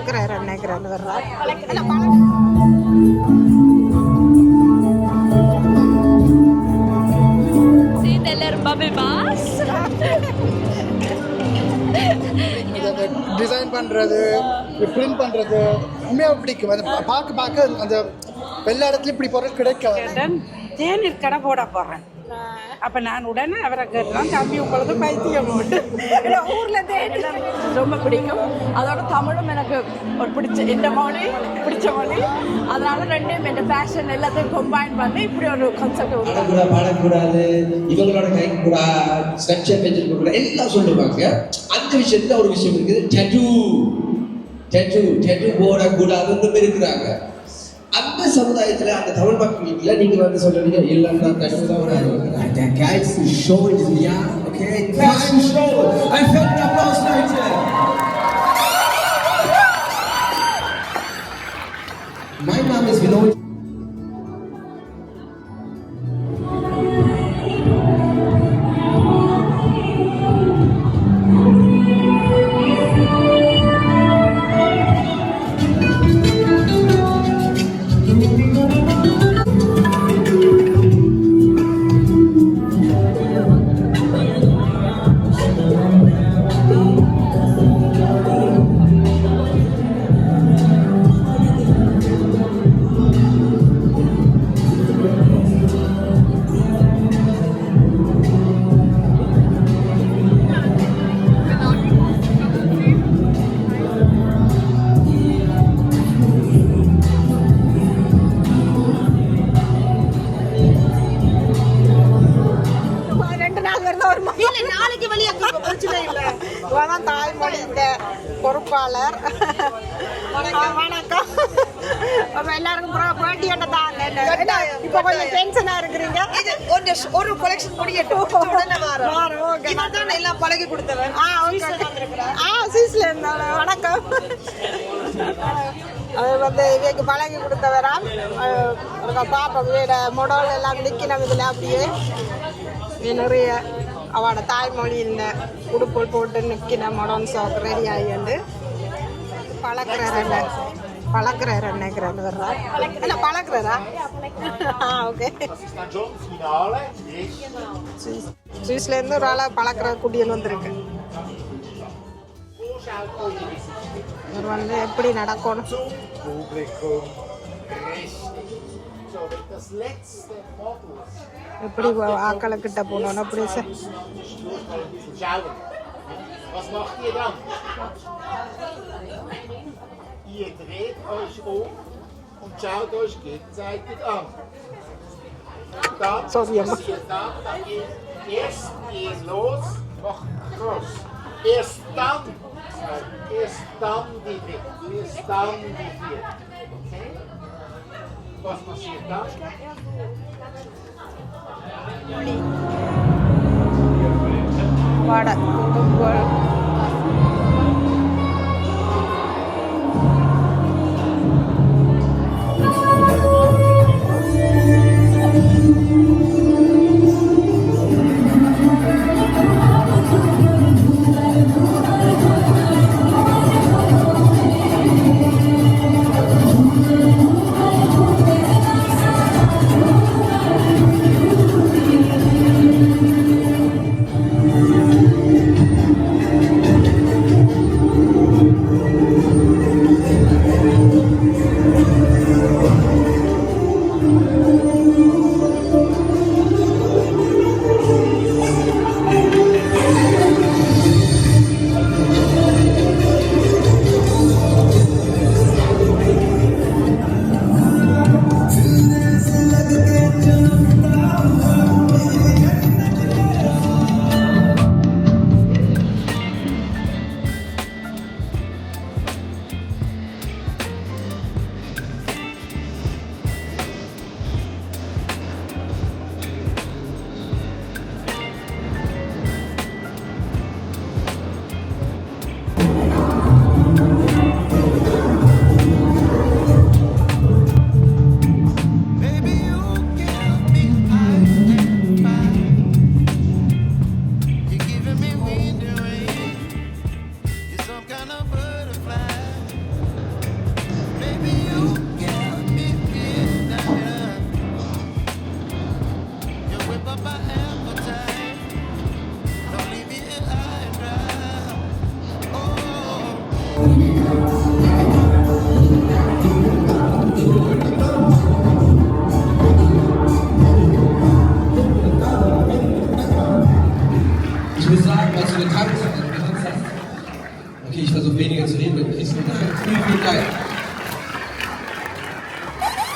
பழக்கிறாரு நினைக்கிறாரு வர்றாரு. டிசைன் பண்ணுறது, பிரிண்ட் பண்ணுறது உண்மையாக பிடிக்கும். அதை பார்க்க பார்க்க அந்த எல்லா இடத்துலையும் இப்படி பொருள் கிடைக்கும். தேநீர் கடை போட போடுறேன். அப்போ நான் உடனே அவரை கேட்டேன், தம்பி உங்களுக்கு பைத்தியம் உண்டு. ஊரில் தேநீர் ரொம்ப பிடிக்கும். அதோட தமிழும் எனக்கு ஒரு பிடிச்ச இந்த மொழி பிடிச்ச மொழி. அதனால ரெண்டையும் இந்த ஃபேஷன் எல்லாத்தையும் கம்பைன் பண்ணி இப்படி ஒரு கான்செப்ட் உண்டு. பாடக்கூடாது, இவங்களோட கை கூட ஸ்ட்ரக்சர் வச்சிருக்க கூட எல்லாம் சொல்லுவாங்க. அந்த விஷயத்துல ஒரு விஷயம் இருக்குது, டெட்டு போடக்கூடாதுன்னு இருக்கிறாங்க. அந்த சமுதாயத்துல அந்த தமிழ் மக்களுக்குள்ள நீங்க வந்து சொல்றீங்க எல்லாம் தான் தடுப்புதான். Guys, the show is yeah, okay? Fashion show. I felt the applause right here. My name is Vinod. நாளைக்கு வெளியே பிரச்சனை இல்லை. தாய்மொழி இந்த பொறுப்பாளர். வணக்கம். எல்லாருக்கும் பேட்டி தாங்க. இப்போ கொஞ்சம் டென்ஷனா இருக்கிறீங்க. ஒரு கொலெக்ஷன் முடியட்டும், எல்லாம் பழகி கொடுத்தவன். சீஸ்ல இருந்தாலும் வணக்கம். அது வந்து இவைக்கு பழகி கொடுத்தவராம். பாப்பா வீட மொடல் எல்லாம் நிற்கணும். இதில் அப்படியே நிறைய அவட தாய்மொழி இந்த உடுப்புள் போட்டு நிற்கின மொடன் சோக்கு ரெடி ஆகிண்டு பழக்கிறாரு நினைக்கிறாரு வர்றாரு. என்ன பழக்கிறாரா? ஓகே. சுவிஸ்லேருந்து ஒரு ஆளாக பழக்கிற குடியல் வந்துருக்கு. இவர் வந்து எப்படி நடக்கணும், எப்படி ஆக்களை கிட்ட போகணும் அப்படி sir. Ihr dreht euch um und schaut euch gegenseitig an. Dann passiert dann geht erst geht los, macht Cross. Erst dann die dritte, erst dann die vierte. Okay? Was passiert dann?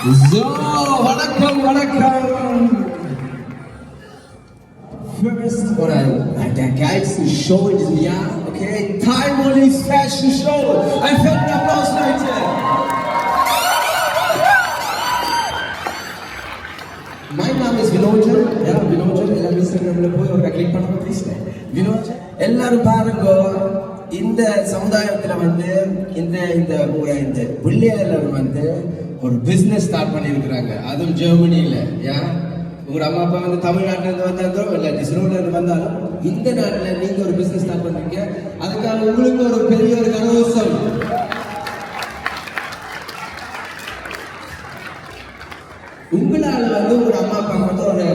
So, வணக்கம். First, der geilste Show in diesem Jahr, okay? Time Molly's Fashion Show. Ein fetten Applaus, Leute. Mein Name ist Vinojan. Ja, Vinojan. எல்லாரும் இன்ஸ்டாகிராம்ல போய் ஒரு click பண்ணுங்க please. Vinojan. எல்லாரும் பாருங்க இந்த சமுதாயத்துல வந்து இந்த பிள்ளைகள் எல்லாரும் வந்து ஒரு பிசினஸ் ஸ்டார்ட் பண்ணியிருக்கிறாங்க. அதுவும் ஜெர்மனியில. யா உங்க அம்மா அப்பா வந்து தமிழ்நாட்டில இருந்து வந்தாலும் இல்ல டிஸ்ரோல இருந்து வந்தாலும் இந்த நாட்டுல நீங்க ஒரு பிசினஸ் ஸ்டார்ட் பண்றீங்க. அதுக்காக உங்களுக்கு ஒரு பெரிய ஒரு கரகோஷம். உங்களால வந்து ஒரு அம்மா அப்பா வந்து ஒரு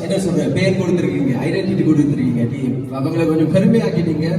என்ன சொல்ற பேர் கொடுத்துருக்கீங்க, ஐடென்டிட்டி கொடுத்துருக்கீங்க, அவங்களை கொஞ்சம் பெருமையாக்கிட்டீங்க.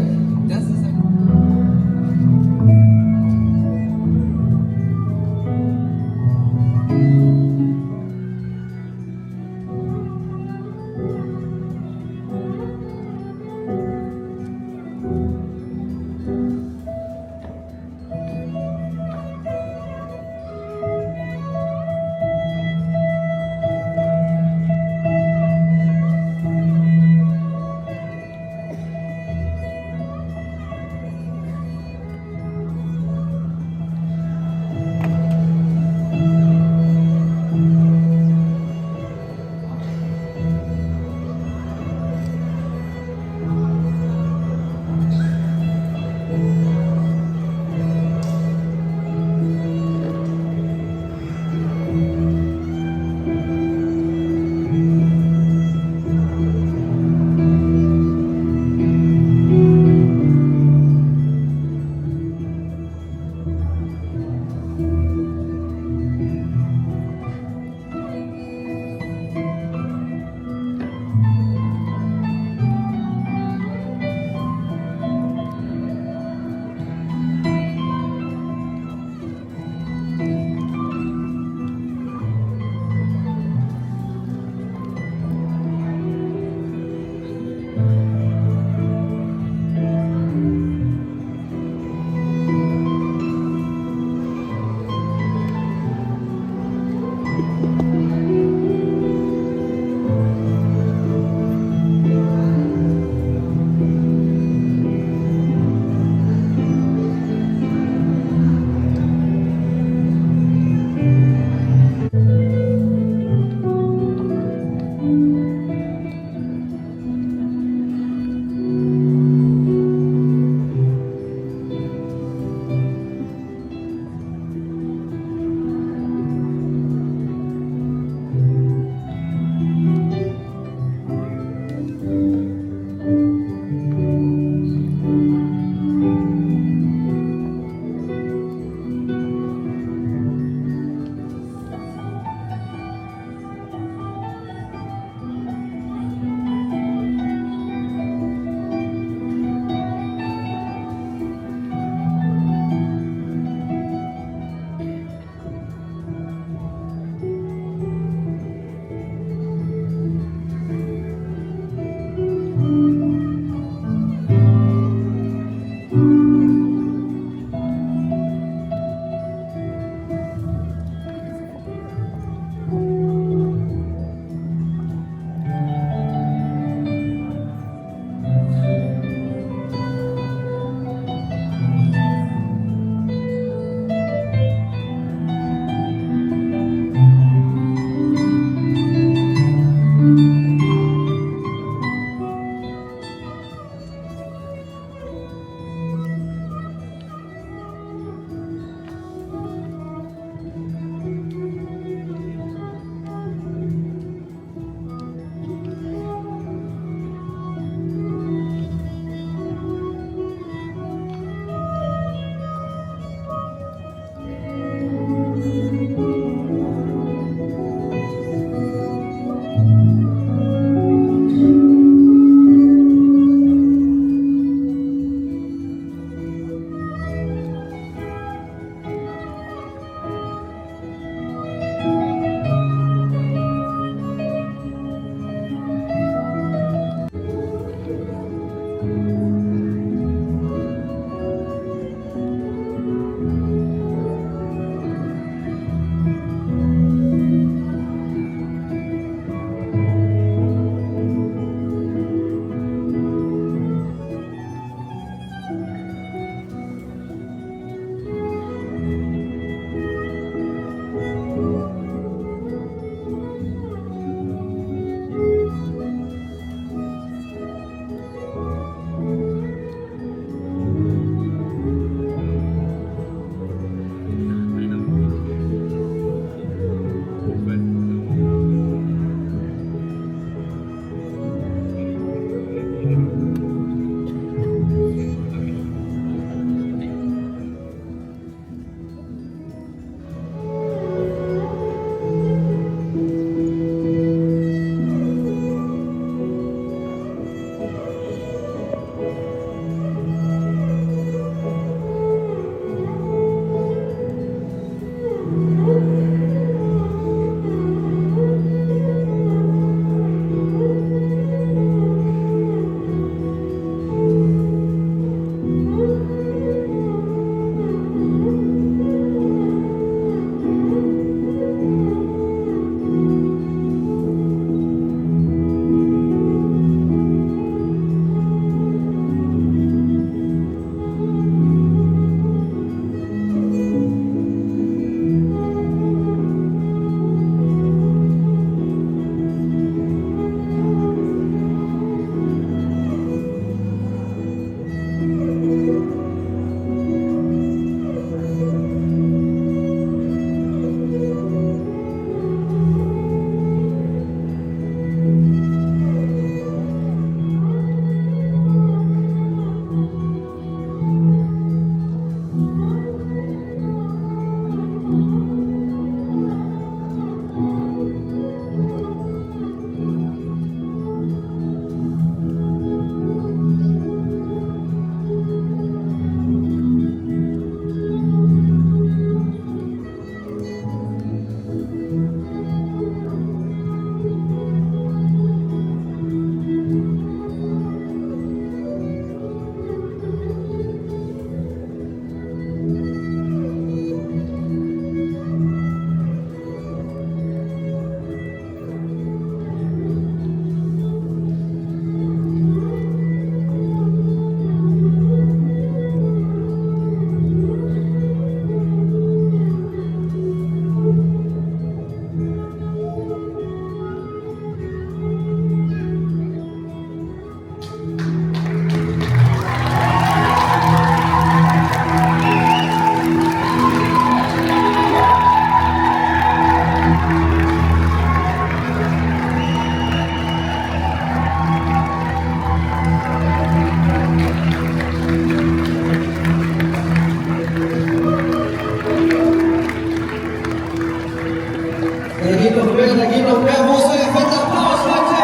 Wir geben noch mehr, da geben noch mehr. Wo ist euer fetter Applaus, Leute?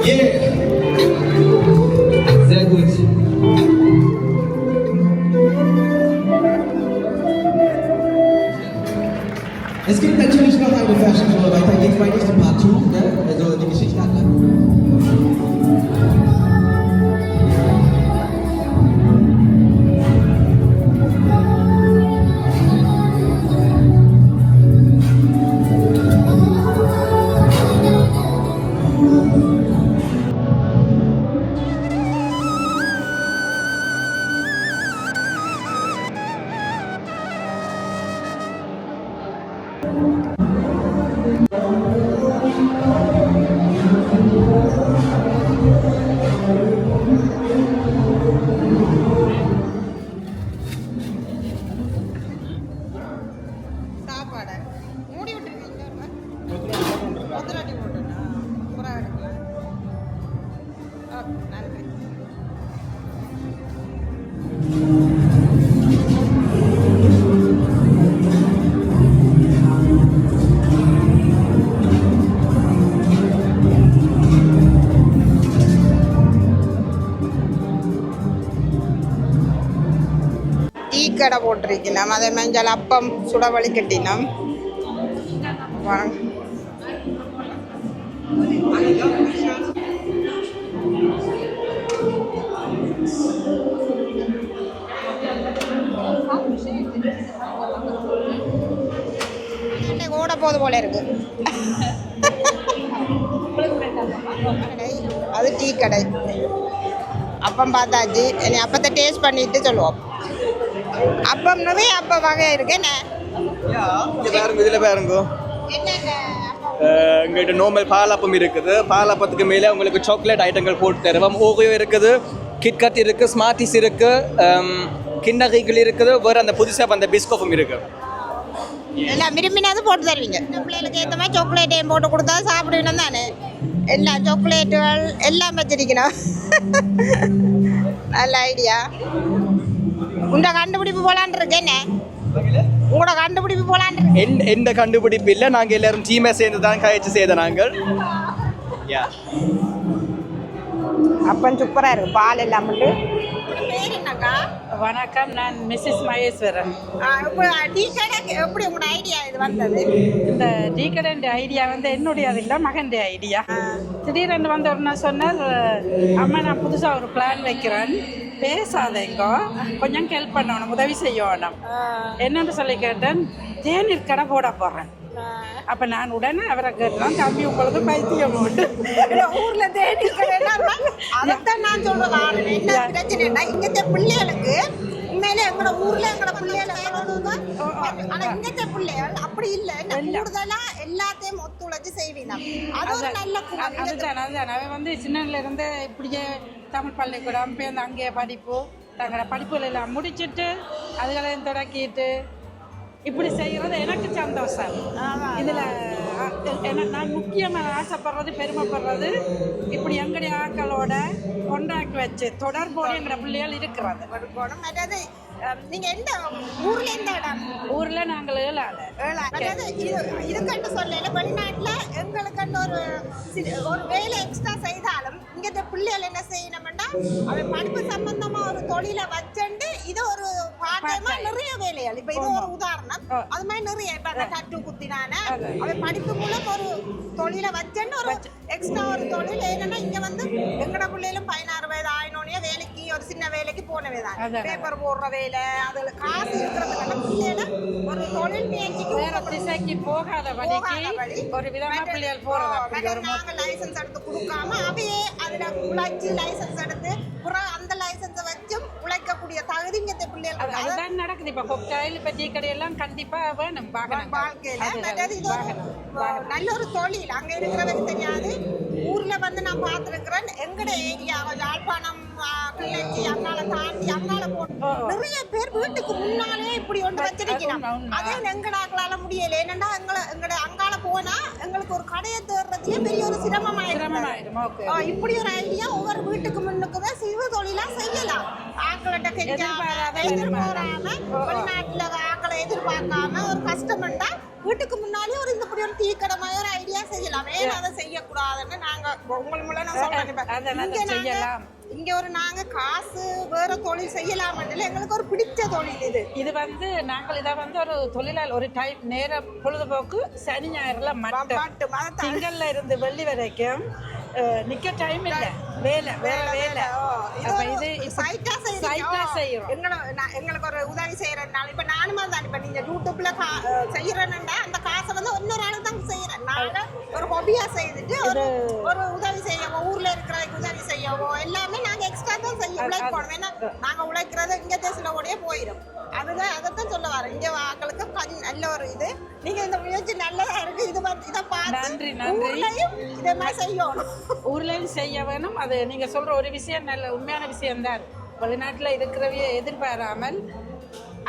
Yeah! Sehr gut. Es gibt natürlich noch eine Fashion Show, weiter geht's bei nächsten Part 2, ne? Also die Geschichte hat dann. சாப்பாடை மூடி விட்டுருக்கீங்க கொத்தராட்டி போட்டுண்ணா புறா எடுக்கலாம் okay நன்றி tea கடை போட்டிருக்கணும் அதே மஞ்சள் அப்பம் சுடவழி கட்டினோம் வாங்க ஓட போது போல இருக்கு அது டீ கடை அப்பம் பார்த்தாச்சு இனி அப்பத்தை டேஸ்ட் பண்ணிட்டு சொல்லுவோம் அப்பம் நிறைய அப்ப வகை இருக்கு என்ன இதில் பாருங்க எங்கள்கிட்ட நார்மல் பாலாப்பம் இருக்குது பாலாப்பத்துக்கு மேலே உங்களுக்கு சாக்லேட் ஐட்டங்கள் போட்டு தருவோம் ஓரியோ இருக்குது கிட்கட் இருக்குது ஸ்மார்ட்டிஸ் இருக்குது கிண்ணறிகள் இருக்குது வேறு அந்த புதுசாக அந்த பிஸ்கோஃபும் இருக்குது எல்லாம் விரும்பினது போட்டு தருவீங்க பிள்ளைகளுக்கு ஏற்ற மாதிரி சாக்லேட்டையும் போட்டு கொடுத்தா சாப்பிடுவேன் தானே எல்லா சாக்லேட்டுகள் எல்லாம் வச்சிருக்கணும் நல்ல ஐடியா உண்ட கண்டுபிடிப்பு போலான் இருக்கு என்ன உங்களோட கண்டுபிடிப்பு போலான் இருக்கு எந்த கண்டுபிடிப்பு இல்லை நாங்கள் எல்லாரும் டீமை சேர்ந்து தான் கழிச்சு செய்த நாங்கள் அப்பன் சூப்பராக இருக்கு பால் எல்லாம் பேர் என்னக்கா வணக்கம், நான் மிஸ்ஸஸ் மகேஸ்வரன். இப்போ டீ கடை எப்படி உங்களோட ஐடியா இது வந்தது? இந்த டீ கடை ஐடியா வந்து என்னுடைய அது இல்லை, மகன் ஐடியா. திடீரென்று வந்து ஒரு நான் சொன்னார், அம்மா நான் புதுசாக ஒரு பிளான் வைக்கிறேன், பேசாதேங்கோ, கொஞ்சம் ஹெல்ப் பண்ணணும், உதவி செய்யணும் என்னன்னு சொல்லி கேட்டேன். தேநீர் கடை போட போடுறேன். அப்போ நான் உடனே அவரை கேட்டேன், தம்பி உங்களுக்கு பைத்தியம் உண்டு ஊர்ல தேநீர் கடை அதைத்தான் நான் சொல்றேன். என்ன பிரச்சனைனா இங்கத்த பிள்ளைகளுக்கு உண்மையிலே எங்களோட ஊர்ல எங்களோட பிள்ளைகள் ஆனா இங்கத்த பிள்ளைகள் அப்படி இல்லை, கூடுதலா எல்லாத்தையும் ஒத்துழைச்சு செய்வீங்க. அது ஒரு நல்ல அதுதான் அவன் வந்து சின்னதுல இருந்து இப்படியே தமிழ் பள்ளிக்கூடம் பேருந்து அங்கேயே படிப்பு தங்களோட படிப்புகள் எல்லாம் முடிச்சுட்டு அதுகளையும் தொடக்கிட்டு இப்படி செய்கிறது எனக்கு சந்தோஷம். இதில் நான் முக்கியமாக ஆசைப்படுறது, பெருமைப்படுறது, இப்படி எங்களுடைய ஆக்களோட கான்டாக்ட் வச்சு தொடர்போடு எங்களோட பிள்ளைகள் இருக்கிறது. நீங்க எந்த ஊர்ல எந்த இடம்? ஊர்ல நாங்கள் ஏழாது இதுக்கண்டு சொல்லல, வெளிநாட்டுல எங்களுக்கு ஒரு வேலை எக்ஸ்ட்ரா செய்தாலும் இங்க பிள்ளைகள் என்ன செய்யணும்னா அவன் படிப்பு சம்பந்தமா ஒரு தொழிலை வச்சுண்டு இது ஒரு பாட்டமா நிறைய வேலைகள். இப்ப இது ஒரு உதாரணம், அது மாதிரி நிறைய இப்ப டட்டு குத்தினான அவன் படிப்பு மூலம் ஒரு தொழிலை வச்சுண்டு ஒரு எக்ஸ்ட்ரா ஒரு தொழில். என்னன்னா இங்க வந்து எங்கட பிள்ளைகளும் 16 வயது ஆயினோடனே வேலைக்கு ஒரு சின்ன வேலைக்கு போனவேதான், பேப்பர் போடுற வேலை, அதுல காசு இருக்கிறதுனால பிள்ளைகளை ஒரு தொழில் முயற்சிக்கு வேற திசைக்கு போகாத வழிக்கு ஒரு விதமா பிள்ளைகள் போறது. நாங்க லைசன்ஸ் எடுத்து கொடுக்காம அவையே அதுல உழைச்சி லைசன்ஸ் எடுத்து அந்த லைசன்ஸை வச்சும் உழைக்கக்கூடிய தகுதிங்கத்தை பிள்ளைகள் அதுதான் நடக்குது. இப்ப கொக்காயில் இப்ப டீ கடையெல்லாம் கண்டிப்பா வேணும் வாழ்க்கையில. நல்ல ஒரு தொழில் அங்க இருக்கிறவங்க தெரியாது. ஊர்ல வந்து நான் பார்த்துருக்கிறேன், எங்கட ஏரியா யாழ்ப்பாணம் கிளர்ச்சி அங்கால தாண்டி அங்கால போட்டு நிறைய பேர் வீட்டுக்கு முன்னாலே இப்படி ஒன்று வச்சிருக்கணும். அதே எங்கடாக்களால முடியல. என்னன்னா எங்கட அங்கால போனா எங்களுக்கு ஒரு கடையை தேடுறதுல பெரிய ஒரு சிரமமாயிடும். இப்படி ஒரு ஐடியா ஒவ்வொரு வீட்டுக்கு முன்னுக்குதான் சிறு தொழிலா செய்யலாம். ஆக்கள்கிட்ட கெஞ்சாம எதிர்பாராம வெளிநாட்டுல ஆக்களை எதிர்பார்க்காம ஒரு கஸ்டமர்டா வீட்டுக்கு முன்னாலே ஒரு இந்த இப்படி ஒரு டீ கடை மாதிரி ஒரு ஐடியா செய்யலாம். ஏன் அதை செய்யக்கூடாதுன்னு நாங்க உங்கள் மூலம் நான் சொல்றேன். இங்க ஒரு நாங்க காசு வேற தொழில் செய்யலாம். எங்களுக்கு ஒரு பிடிச்ச தொழில் இது வந்து நாங்கள் இதை வந்து ஒரு தொழிலாளர் ஒரு டைம் நேர பொழுதுபோக்கு சனி ஞாயிறுல மட்டும் திங்கள்ல இருந்து வெள்ளி வரைக்கும் நிக்க டைம் இல்ல, வேலை வேற வேலை. இது சைட்டா செய்யறோம். எங்களுக்கு ஒரு உதவி செய்யறதுனால இப்ப நானுமே தான் இப்ப நீங்க யூடியூப்ல செய்யறேன்னா அந்த காசை வந்து இன்னொரு ஆளுக்கு தான் செய்யறேன். நாங்க ஒரு ஹாபியா செய்துட்டு ஒரு உதவி செய்யவோ ஊர்ல இருக்கிறதுக்கு உதவி செய்யவோ எல்லாமே நாங்க எக்ஸ்ட்ரா தான் உழைப்போம். ஏன்னா நாங்க உழைக்கிறது இங்க தேசில ஓடியே போயிடும். அதைத்தான் சொல்ல வரேன். இங்க வாக்களுக்கு நல்ல ஒரு இது நீங்க இந்த முயற்சி நல்லதா இருக்கு. இதை பார்த்து ஊர்லயும் இதே மாதிரி செய்யணும். ஊர்லயும் செய்ய வேணும். அது நீங்க சொல்ற ஒரு விஷயம் நல்ல உண்மையான விஷயம் தான். வெளிநாட்டுல இருக்கிறவைய எதிர்பாராமல்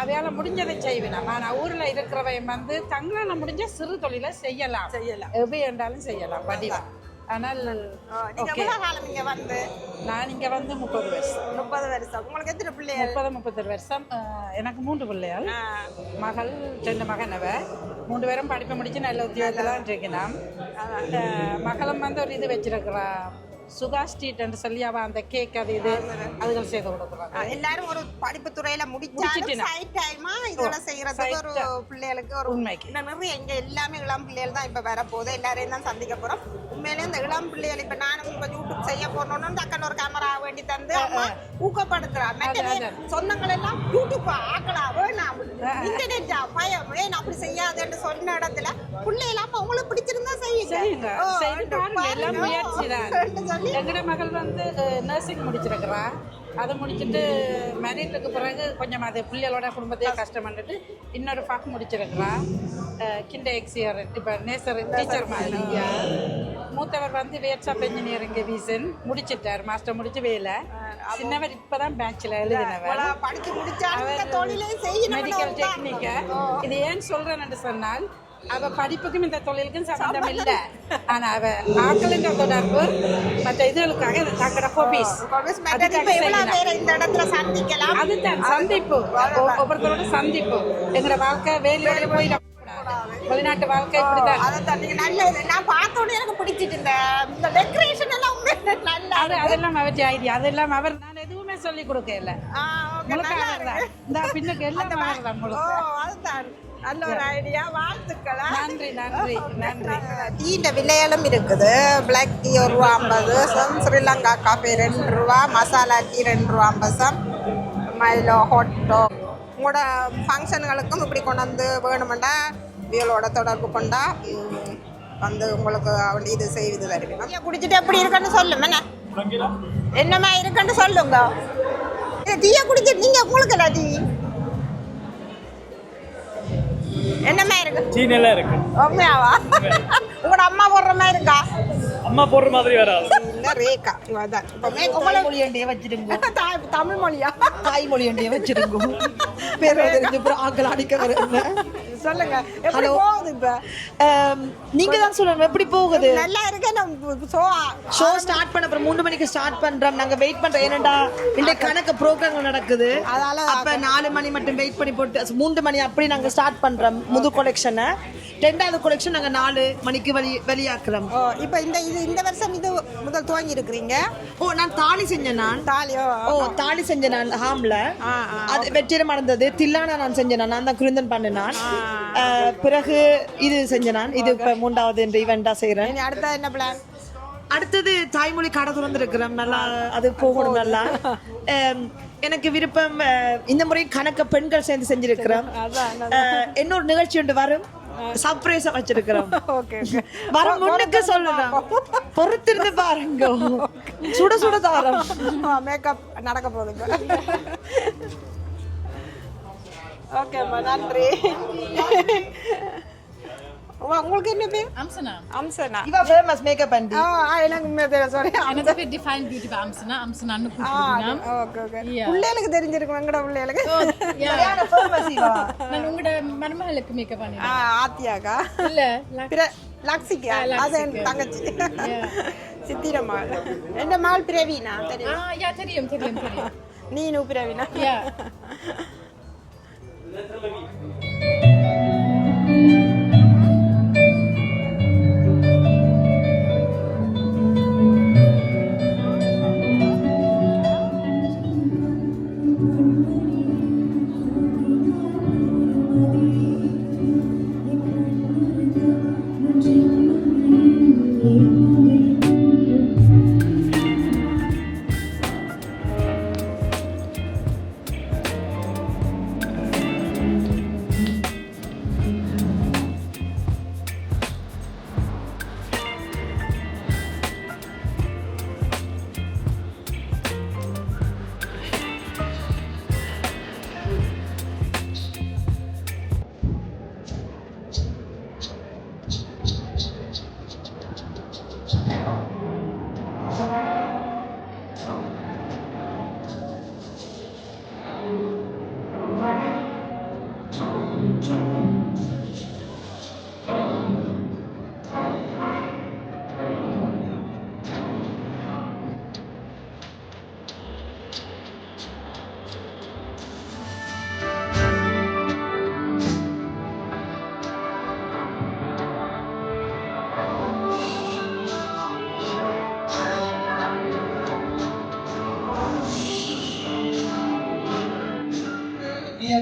அவையால முடிஞ்சதை செய்வேன். ஆனா ஊர்ல இருக்கிறவையும் வந்து தங்களால முடிஞ்ச சிறு தொழிலை செய்யலாம். எது என்றாலும் செய்யலாம் படிவா. ஆனால் நான் இங்க வந்து 30 வருஷம். உங்களுக்கு எத்தனை பிள்ளைகள்? 30 வருஷம். எனக்கு 3 பிள்ளைகள். மகள் 2 மகனவ 3 பேரும் படிப்பை முடிச்சு நல்ல உத்தியோகத்தெல்லாம் இருக்கணும். மகளும் வந்து ஒரு இது வச்சிருக்கிறா சுகா ஸ்ட்ரீட் என்று சொல்லி அவ அந்த கேக் அது இது அதுகள் செய்து கொடுக்குறாங்க. எல்லாரும் ஒரு படிப்பு துறையில முடிச்சிட்டு சைட் டைமா இதெல்லாம் செய்யறதுக்கு ஒரு பிள்ளைகளுக்கு ஒரு உண்மைக்கு நிறைய இங்க எல்லாமே இளம் பிள்ளைகள் தான் இப்ப வரப்போகுது. எல்லாரையும் தான் சந்திக்க போறோம். உண்மையிலே இந்த இளம் பிள்ளைகள் இப்ப நானும் இப்ப யூடியூப் செய்ய போனோம்னு டக்குன்னு ஒரு கேமரா வேண்டி தந்து அம்மா ஊக்கப்படுத்துறா. சொந்தங்கள் எல்லாம் யூடியூப் ஆக்கலாம் வேணாம் இன்டர்நெட் பயம் ஏன் அப்படி செய்யாதுன்னு சொன்ன இடத்துல பிள்ளைகளாம் அவங்களுக்கு பிடிச்சிருந்தா செய்யுங்க. எல்லாம் முயற்சி தான். எங்கட மகள் வந்து நர்சிங் முடிச்சிருக்கிறா. அதை முடிச்சுட்டு மேரேஜுக்கு பிறகு கொஞ்சம் அது பிள்ளைகளோட குடும்பத்தையே கஷ்டம் பண்ணிட்டு இன்னொரு ஃபாக் முடிச்சிருக்கிறா. கிண்டர் எக்ஸியர் இப்போ நேசர் டீச்சர் மாதிரி. மூத்தவர் வந்து வேட்ஸ்அப் இன்ஜினியரிங் வீசன் முடிச்சிட்டார். மாஸ்டர் முடிச்சு வேலை. சின்னவர் இப்போதான் பேட்சில் எழுதினவர். மெடிக்கல் டெக்னிக்க. இது ஏன் சொல்றேன்னு சொன்னால் அவ படிப்புக்கும் இந்த தொழிலுக்கும் சம்பந்தம் இல்லை. ஆனா அவ ஆக்களின் தொடர்பு மற்ற இதுகளுக்காக தங்களோட ஹாபிஸ் அதுதான் சந்திப்பு. ஒவ்வொருத்தரோட சந்திப்பு. எங்களோட வாழ்க்கை வேலையோட போயிட வெளிநாட்டு வாழ்க்கை இப்படிதான். நான் பார்த்தோன்னே எனக்கு பிடிச்சிட்டு இந்த டெக்கரேஷன் எல்லாம் அதெல்லாம் அவற்றை ஐடியா. அதெல்லாம் அவர் நான் எதுவுமே சொல்லி கொடுக்கல. இந்த பின்னுக்கு எல்லாம் அதுதான் நல்ல ஒரு ஐடியா. வாழ்த்துக்கள். நன்றி நன்றி நன்றி. டீண்ட விலைகளும் இருக்குது. Black tea ₹1.50, Sri Lanka coffee ₹2, masala tea ₹2.50, Milo ஹாட்டோ. உங்களோட ஃபங்க்ஷன்களுக்கும் இப்படி கொண்டு வந்து வேணுமெண்டா வியலோட தொடர்பு கொண்டா வந்து உங்களுக்கு இது செய்து தருவேன். டீயை குடிச்சிட்டு எப்படி இருக்குன்னு சொல்லுங்க. என்னமா இருக்குன்னு சொல்லுங்க. டீயை குடிச்சிட்டு நீங்க உங்களுக்கு இல்லை டீ என்னமா இருக்கு? டீ நல்லா இருக்கு. உண்மையாவா? உங்களோட அம்மா போடுற மாதிரி இருக்கா? அம்மா போடுற மாதிரி வராது. ரேகா இவதான். மொழியண்டிய வச்சிருங்க. தமிழ் மொழியா? தாய்மொழி ஒன்றிய வச்சிருங்க. பேர் தெரிஞ்சு ஆக்கள் அடிக்க வருங்க. சொல்லுங்க எப்படி போகுது இப்ப? நீங்க தான் சொல்லணும் எப்படி போகுது. நல்லா இருக்கு. ஷோ ஸ்டார்ட் பண்ண அப்புறம் 3 மணிக்கு ஸ்டார்ட் பண்றோம். நாங்க வெயிட் பண்றோம். ஏனண்டா இந்த கணக்கு ப்ரோக்ராம் நடக்குது. அதனால அப்ப 4 மணி மட்டும் வெயிட் பண்ணி போட்டு 3 மணி அப்படி நாங்க ஸ்டார்ட் பண்றோம் முது கலெக்ஷனை. 2வது கலெக்ஷன் நாங்க 4 மணிக்கு வெளியாக்குறோம். இப்ப இந்த வருஷம் இது முதல் துவங்கி இருக்கிறீங்க. நான் தாலி செஞ்சேன். தாலி செஞ்சேன் நான் ஹாம்ல. அது வெற்றிடம் நடந்தது. தில்லானா நான் செஞ்சேன். நான் தான் குருந்தன் பண்ணினான். பிறகு இது செஞ்சேன் நான். இது இப்ப 3வது இந்த ஈவெண்டா செய்யறேன். அடுத்த என்ன பிளான்? அடுத்தது தாய்மொழி கடை திறந்திருக்கிறோம். நல்லா அது போகணும். நல்லா எனக்கு விருப்பம். இந்த முறை கணக்க பெண்கள் சேர்ந்து செஞ்சிருக்கிறோம். இன்னொரு நிகழ்ச்சி ஒன்று வரும். சர்ப்ரைஸா வச்சிருக்கிறோம். வர முன்னுக்கு சொல்லுறோம். பொறுத்திருந்து பாருங்க. சுட சுட தாரம் மேக்கப் நடக்க போகுது. ஓகேம்மா நன்றி. உங்களுக்கு என்ன பேர்? Amsana. Amsana. இவ ஃபேமஸ் மேக்கப் ஆண்டி. எனக்கு உண்மையா சாரி. எனக்கு பேர் define beauty by Amsana. Amsana கூப்பிடுறேன். ஓகே. பிள்ளைகளுக்கு தெரிஞ்சிருக்கும். எங்கட பிள்ளைகளுக்கு. சரியான ஃபேமஸ் இவ. நான் உங்களோட மருமகளுக்கு மேக்கப் பண்ணினேன். ஆத்தியாக்கா? இல்ல. லக்ஸிக்கா? அது தங்கச்சி. சித்திர மகள் என் மகள் பிரவீனா தெரியும் Ja, தெரியும். நீனு பிரவீனா Ja.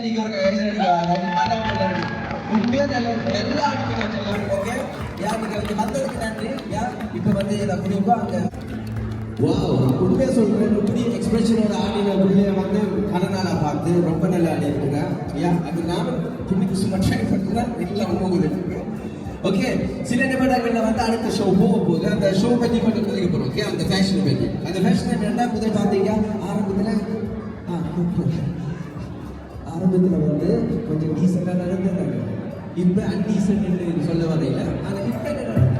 நீங்க ஒரு உண்மையா எல்லா அடிக்கணும் ஓகே யார் நீங்க வந்ததுக்கு நன்றி யார் இப்போ வந்து இதை முடியுமோ அங்க வாவ் உண்மையா சொல்றேன் இப்படி எக்ஸ்பிரஷனோட ஆடின பிள்ளைய வந்து கனநாளா பார்த்து ரொம்ப நல்லா ஆடிருக்குங்க யா அது நானும் துணிக்கு சும்மா ட்ரை பண்ணுறேன் இல்லை ஒன்று இருக்கு ஓகே சில நிமிடங்கள்ல வந்து அடுத்த ஷோ போக போகுது அந்த ஷோ பற்றி கொஞ்சம் கதைக்க போகிறோம் ஓகே அந்த ஃபேஷன் பற்றி அந்த ஃபேஷன் ரெண்டாம் முதல் பார்த்தீங்க ஆரம்பத்தில் வந்து கொஞ்சம் டீசெண்டாக நடந்தாங்க இப்போ அன்டீசென்ட் சொல்ல வரையில ஆனால் இப்போ என்ன நடந்தது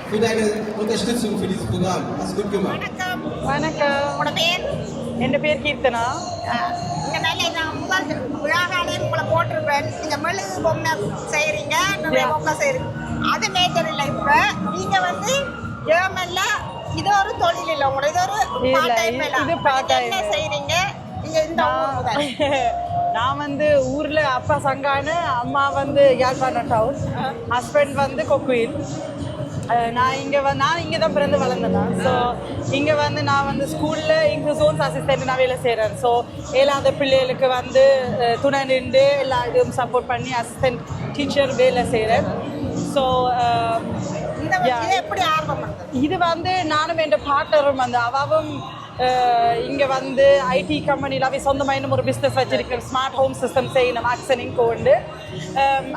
für deine Unterstützung für dieses Programm. Hast du gut gemacht. வணக்கம் உங்களோட பேர் என் பேர் கீர்த்தனா இங்க நல்ல நான் முதல் விழாவிலே உங்களை போட்டிருப்பேன். நீங்க மெழுகு பொம்மை செய்யறீங்க, நிறைய பொம்மை செய்யறீங்க. அது மேஜர் இல்லை. இப்ப நீங்க வந்து ஜெர்மன்ல இது ஒரு தொழில் இல்லை, உங்களோட இது ஒரு part time வேலை. இது part time. என்ன செய்றீங்க நீங்க இந்த ஊர் முதல்? நான் வந்து ஊர்ல அப்பா சங்கானு, அம்மா வந்து யாழ்ப்பாணம் டவுன், ஹஸ்பண்ட் வந்து கொக்குயில். நான் இங்கே தான் பிறந்து வளர்ந்தேன். ஸோ இங்கே வந்து நான் வந்து ஸ்கூலில் இன்க்ளூசோன்ஸ் அசிஸ்டன்ட் நான் வேலை செய்கிறேன். ஸோ ஏழாவது பிள்ளைகளுக்கு வந்து துணை நின்று எல்லா இதுவும் சப்போர்ட் பண்ணி அசிஸ்டன்ட் டீச்சர் வேலை செய்கிறேன். ஸோ எப்படி ஆரம்பம் பண்ணது? இது வந்து நானும் என் பார்ட்னரும் வந்து அவாவும் இங்கே வந்து ஐடி கம்பெனியில் அவை சொந்தமாக இன்னும் ஒரு பிஸ்னஸ் வச்சிருக்கேன். ஸ்மார்ட் ஹோம் சிஸ்டம் செய்யணும் ஆக்சனிங் கொண்டு.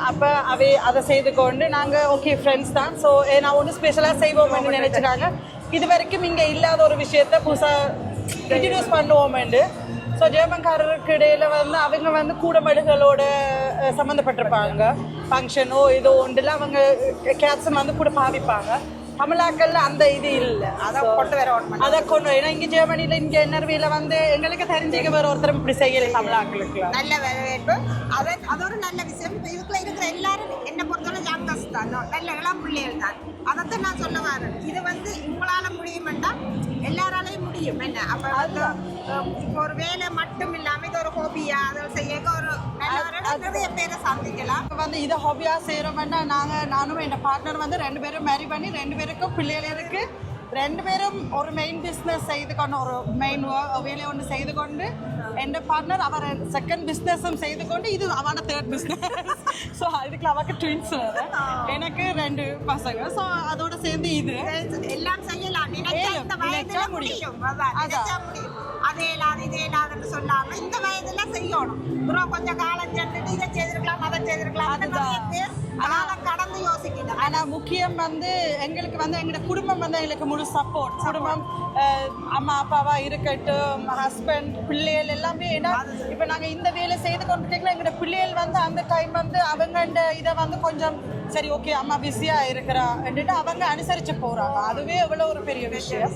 அப்போ அவை அதை செய்து கொண்டு நாங்கள் ஓகே ஃப்ரெண்ட்ஸ் தான். ஸோ நான் ஒன்றும் ஸ்பெஷலாக செய்வோம்னு நினச்சிட்டாங்க. இது வரைக்கும் இங்கே இல்லாத ஒரு விஷயத்த புதுசாக இன்ட்ரடியூஸ் பண்ணுவோம்ண்டு. ஸோ ஜெர்மன்காரருக்கு இடையில் வந்து அவங்க வந்து கூடமடுகளோட சம்மந்தப்பட்டிருப்பாங்க. ஃபங்க்ஷனோ இதோ ஒன்றில் அவங்க கேட்ஸும் வந்து கூட பாவிப்பாங்க. தமிழாக்கள்ல அந்த இது இல்லை, அதை கொண்டு ஏன்னா இங்கே ஜெர்மனியில் இங்கே நர்வேல வந்து எங்களுக்கு தெரிஞ்சுக்க வேற ஒருத்தர் இப்படி செய்யலை தமிழாக்களுக்கு. நல்ல வரவேற்பு. அது ஒரு நல்ல விஷயம். இதுக்குள்ள இருக்கிற எல்லாரும் என்ன பொறுத்தவரை ஜாங்கஸ் தான், நல்ல இளம் பிள்ளைகள் தான். அதைத்தான் நான் சொல்ல வரேன். இது வந்து உங்களால முடியுமெண்டா எல்லாராலையும் முடியும். என்ன அப்போ வந்து இப்போ ஒரு வேலை மட்டும் இல்லாமல் இது ஒரு ஹாபியா அதை செய்ய ஒரு நிறைய பேரை சந்திக்கலாம். வந்து இதை ஹாபியாக செய்கிறோம்னா நானும் என் பார்ட்னர் வந்து 2 பேரும் மேரி பண்ணி 2 பேருக்கும் பிள்ளைகள் இருக்கு. 2 பேரும் ஒரு மெயின் பிஸ்னஸ் செய்து கொண்டு ஒரு மெயின் வேலையை ஒன்று செய்து கொண்டு என் பார்ட்னர் அவர் செகண்ட் பிஸ்னஸும் செய்து கொண்டு இது அவனோட 3rd பிஸ்னஸ். ஸோ இதுக்குள்ள அவருக்கு ட்வின்ஸ், எனக்கு 2 பசங்க. ஸோ அதோட சேர்ந்து இது எல்லாம் செய்யலாம். முடியும். அதே இல்லாது இதே இல்லாதுன்னு சொல்லாம இந்த வயதுல செய்யணும். அப்புறம் கொஞ்சம் காலம் சென்றுட்டு இதை செய்திருக்கலாம் அதை செய்திருக்கலாம் கடந்து யோசிக்கணும். ஆனால் முக்கியம் வந்து எங்களுக்கு வந்து எங்களோட குடும்பம் வந்து எங்களுக்கு முழு சப்போர்ட். குடும்பம் அம்மா அப்பாவா இருக்கட்டும், ஹஸ்பண்ட், பிள்ளைகள் எல்லாமே. ஏன்னா இப்போ நாங்கள் இந்த வேலை செய்து கொண்டிருக்கீங்களா எங்களோட பிள்ளைகள் வந்து அந்த டைம் வந்து அவங்க இதை வந்து கொஞ்சம் சரி ஓகே அம்மா பிஸியாக இருக்கிறான்ட்டு அவங்க அனுசரித்து போகிறாங்க. அதுவே எவ்வளோ ஒரு பெரிய விஷயம்.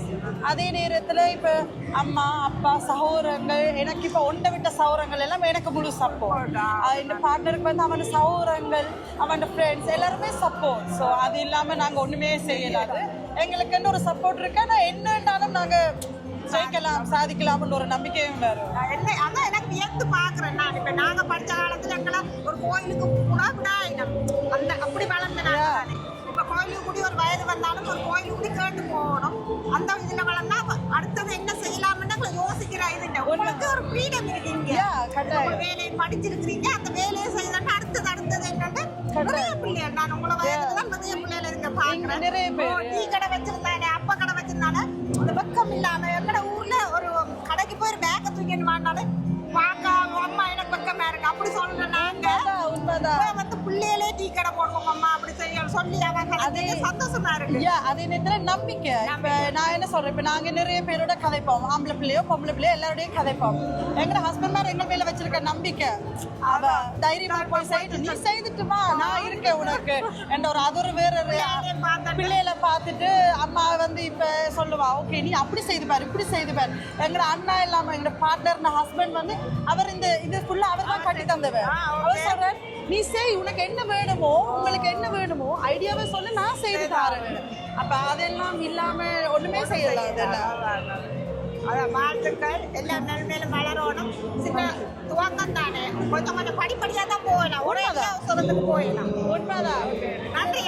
அதே நேரத்தில் இப்போ அம்மா அப்பா சகோதரங்கள், எனக்கு இப்போ ஒன்றை விட்ட சகோதரங்கள் எல்லாம் எனக்கு முழு சப்போர்ட். இந்த பார்ட்னருக்கு வந்து அவன் சகோதரங்கள், அவன் ஃப்ரெண்ட்ஸ் எல்லாருமே சப்போர்ட். ஸோ அது இல்லாமல் நாங்கள் ஒன்றுமே செய்யலாது. எங்களுக்குன்னு ஒரு சப்போர்ட் இருக்கு. ஆனால் என்னன்னாலும் நாங்கள் ஜெயிக்கலாம் சாதிக்கலாம்னு ஒரு நம்பிக்கையும் வரும். அதான் எனக்கு வியந்து பார்க்குறேன். நான் இப்போ நாங்கள் படித்த காலத்தில் எங்கெல்லாம் ஒரு கோயிலுக்கு கூட அந்த அப்படி வளர்ந்தேன். இப்போ கோயிலுக்கு கூடி ஒரு வயது வந்தாலும் ஒரு கோயிலுக்கு கூடி கேட்டு போகணும். அந்த இதில் வளர்ந்தா அடுத்தது என்ன செய்யலாம்னு யோசிக்கிற இது உங்களுக்கு ஒரு ஃப்ரீடம் இருக்கீங்க. வேலையை படிச்சிருக்கிறீங்க, அந்த வேலையை செய்தாங்க அடுத்தது என்னன்னு நிறைய பிள்ளைகள். நான் உங்களை வயதுல தான் நிறைய பிள்ளைகள் இருக்க பார்க்குறேன். டீ கடை வச்சிருந்தானே, அப்பா கடை வச்சிருந்தானே, அந்த பக்கம் இல்லாம எங்கட ஊர்ல ஒரு கடைக்கு போய் ஒரு பேக்கை தூக்கிட்டு வாங்கினாலும் வாங்க அம்மா எனக்கு பக்கமா இருக்கு அப்படி சொல்றேன். நாங்க வந்து பிள்ளைகளே டீ கடை போடுவோம் அம்மா அப்படி செய்ய சொல்லி அவங்க சந்தோஷமா இருக்கு. அதே நேரத்துல நம்பிக்கை. இப்ப நான் என்ன சொல்றேன், இப்ப நாங்க நிறைய பேரோட கதைப்போம், ஆம்பளை பிள்ளையோ பொம்பளை பிள்ளையோ எல்லாரோடையும் கதைப்போம். எங்க ஹஸ்பண்ட் மாதிரி எங்க மேல வச்சிருக்க நம்பிக்கை, அவ தைரியமா போய் செய்து நீ செய்துட்டுமா நான் இருக்கேன் உனக்கு என்ற ஒரு அது ஒரு வேற பிள்ளைகளை பார்த்துட்டு அம்மா வந்து இப்ப சொல்லுவா ஓகே நீ அப்படி செய்து பாரு இப்படி செய்து பாரு. எங்க அண்ணா இல்லாம எங்க பார்ட்னர் ஹஸ்பண்ட் வந்து அவர் இது ஃபுல்லா அவர் தான் கட்டி தந்தவர். அவர் சொல்ற நீ செய், உனக்கு என்ன வேணுமோ உங்களுக்கு என்ன வேணுமோ ஐடியாவை சொல்லு நான் செய்து தரேன். அப்ப அதெல்லாம் இல்லாம ஒண்ணுமே செய்யலாம். அதான் வாழ்த்துக்கள் எல்லாம் மேலும் வளரணும். சின்ன துவக்கம் தானே, கொஞ்சம் கொஞ்சம் படிப்படியாக தான் போகலாம். ஒரே அவசரத்துக்கு போயிடலாம். உண்மைதான். நன்றி.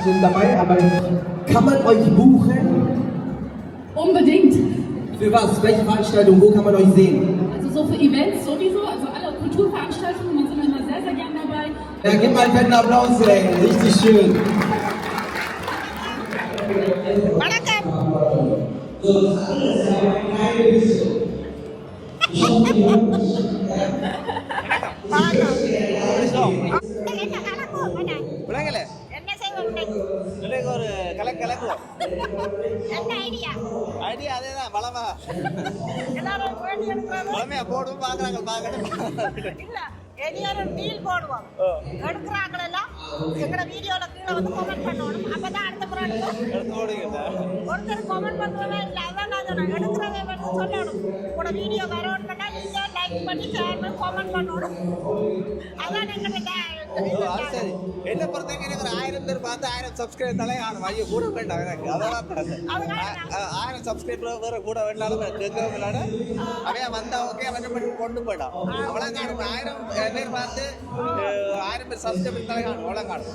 sind dabei, aber kann man euch buchen? Unbedingt. Für was? Welche Veranstaltung? Wo kann man euch sehen? Also so für Events sowieso, also alle Kulturveranstaltungen, wir sind immer sehr, sehr gern dabei. Ja, gib mal einen fetten Applaus, ey. Richtig schön. வணக்கம் விளங்கல என்ன செய்வோம் இன்னைக்கு ஒரு கலக்குவோம் என்ன idea idea அதேதான் பலமா எல்லாரும் பேட்டி எடுக்கிறது பலமையா போடுவோம் பாக்குறாங்க பாக்கணும் இல்ல எல்லாரும் டீல் போடுவோம் எடுக்கிறாங்க எல்லாம் எங்கட வீடியோல கீழே வந்து கமெண்ட் பண்ணணும் அப்பதான் அடுத்த முறை ஒருத்தர் கமெண்ட் பண்றதே இல்ல அதான் நான் சொன்னேன் எடுக்கிறதே வந்து சொல்லணும் உங்களோட வீடியோ வரணும்னா நீங்க லைக் பண்ணி ஷேர் பண்ணி கமெண்ட் பண்ணணும் அதான் எங்கட சரி என்ன பொறுத்தவரைக்கும் எனக்கு ஒரு 1000 பேர் பார்த்து 1000 சப்ஸ்கிரைபர் தலை ஆகணும் ஐயோ கூட வேண்டாம் எனக்கு அதெல்லாம் 1000 சப்ஸ்கிரைபர் வேற கூட வேண்டாலும் கேட்கவும் விளையாட அவன் வந்தா ஓகே அவன் பண்ணி கொண்டு போயிட்டான் அவ்வளோ காணும் 1000 பேர் பார்த்து 1000 பேர் சப்ஸ்கிரைபர் தலை காணும் அவ்வளோ காணும்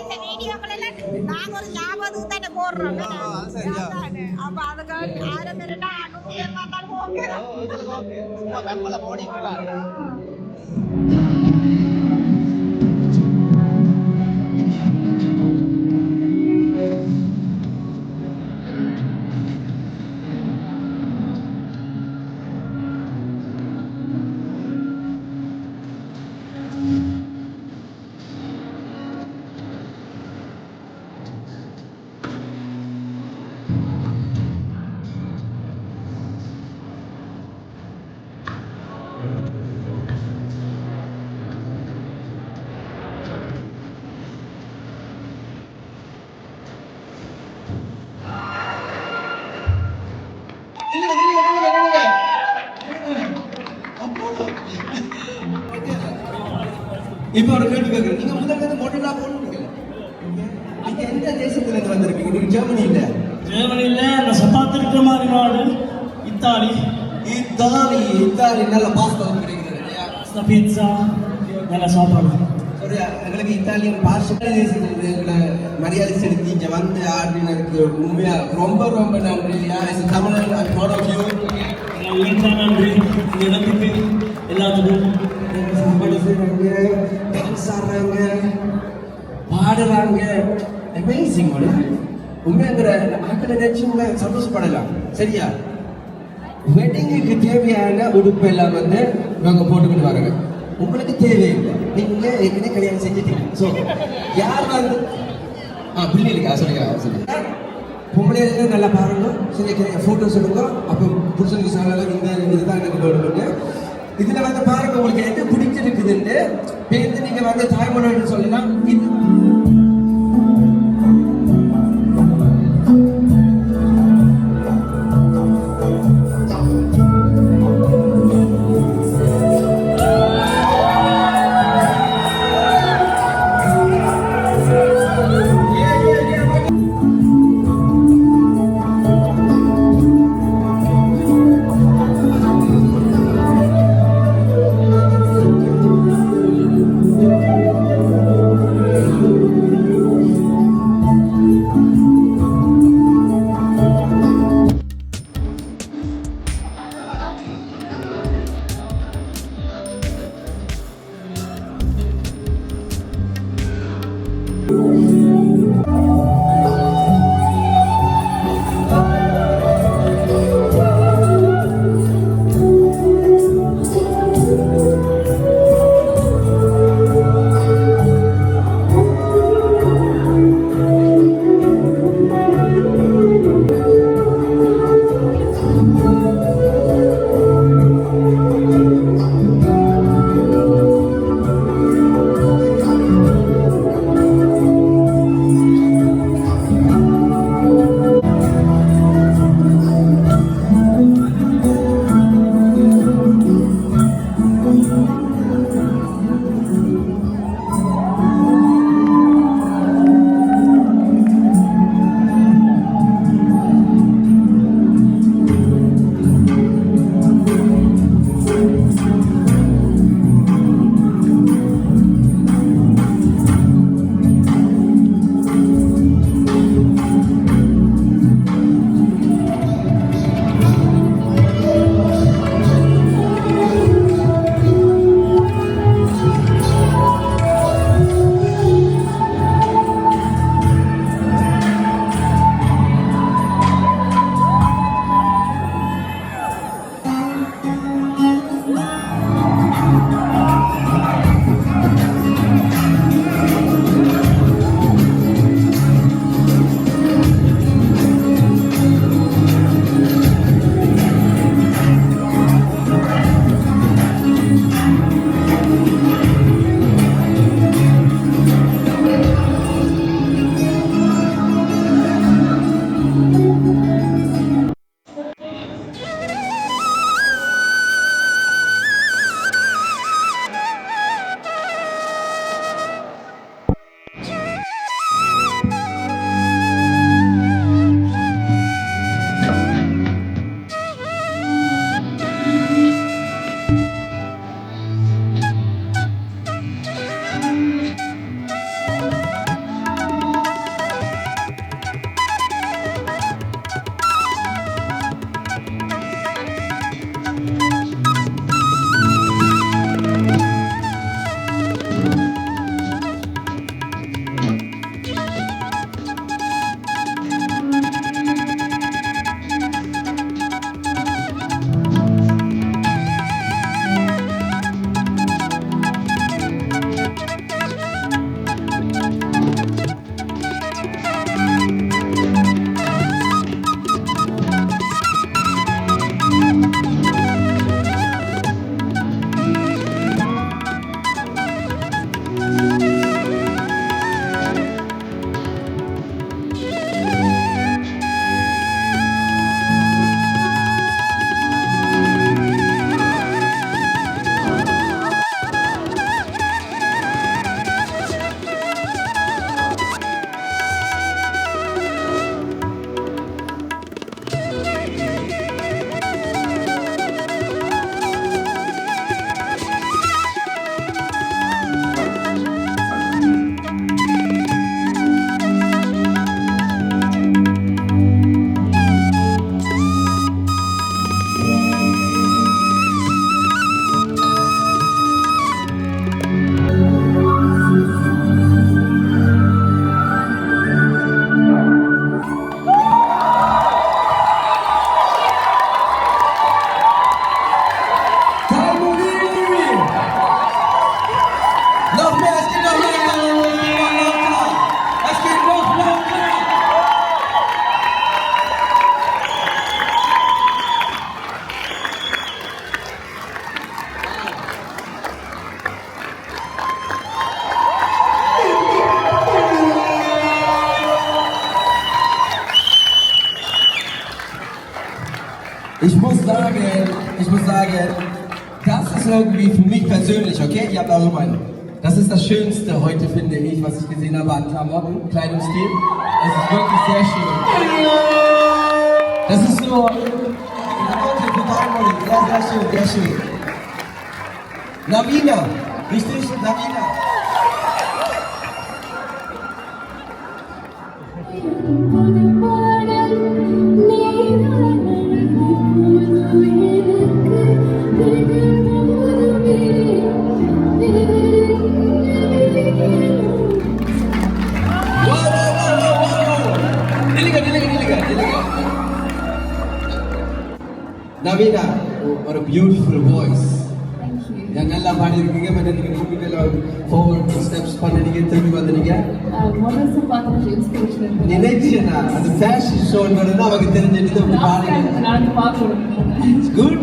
இந்த வீடியோக்கள் எல்லாம் நாங்க ஒரு ஞாபகத்துக்கு தானே போடுறோம் அப்ப அதுக்கு 1000 பேர் 100 பேர் பார்த்தாலும் ஓகே சும்மா வெப்பல போடிக்கலாம் இப்போ ஒரு கேள்வி கேட்குறேன். நீங்க முதல்ல மொடலா போனீங்க. நீங்க எந்த தேசத்துல இருந்து வந்திருக்கீங்க? நீங்க ஜெர்மனி இல்ல. ஜெர்மனி இல்ல, நான் சப்பாத்திருக்கிற மாதிரி நாடு இத்தாலி. இத்தாலி நல்ல பாஸ்தா கிடைக்குது இல்லையா? பீட்சா நல்ல சாப்பாடு. ஒரு எங்களுக்கு இத்தாலியன் பாஷை தேசத்துக்கு எங்களை மரியாதை செலுத்தி இங்க வந்து ஆடினருக்கு உண்மையா ரொம்ப ரொம்ப நன்றி இல்லையா? தமிழன் நன்றி இந்த இடத்துக்கு எல்லாத்துக்கும் சாப்பாடு செய்றாங்க, டான்ஸ் ஆடுறாங்க, பாடுறாங்க. அமேசிங் உண்மைங்கிற ஆக்களை நினைச்சு உண்மை சந்தோஷப்படலாம். சரியா? வெட்டிங்குக்கு தேவையான உடுப்பு எல்லாம் வந்து இவங்க போட்டுக்கிட்டு வராங்க. உங்களுக்கு தேவையில்லை, நீங்க ஏற்கனவே கல்யாணம் செஞ்சுட்டீங்க. ஸோ யார் வந்து பிள்ளைகளுக்கா சொல்லிக்கிறேன் பொம்பளையில நல்லா பாருங்க, சரி ஃபோட்டோஸ் எடுங்க. அப்போ புருஷனுக்கு சொல்லலாம் இந்த இதுதான் எனக்கு வேணும்னு. இதுல வந்து பாருங்க உங்களுக்கு எது பிடிச்சிருக்குதுன்னு பேருந்து நீங்க வந்து தாய்மொழின்னு சொல்லலாம். இது Ich muss sagen, das ist irgendwie für mich persönlich, okay? Ihr habt eure Meinung. Das ist das Schönste heute, finde ich, was ich gesehen habe an Klamotten, Kleidungsstil. Es ist wirklich sehr schön. Das ist so, sehr schön, sehr schön. Navina, richtig? Navina. Navina, what a beautiful voice. Yang நல்லா பாடிருக்கீங்க but நீங்க கூப்பிட்டல forward steps பண்ணிட்டீங்க திரும்பி வந்தீங்க முதல்ல பார்த்து inspiration நினைச்சேனா அது fashion ஷோன்றதுனா அவங்க தெரிஞ்சிட்டு பாடுங்க நான் பார்க்கணும் குட்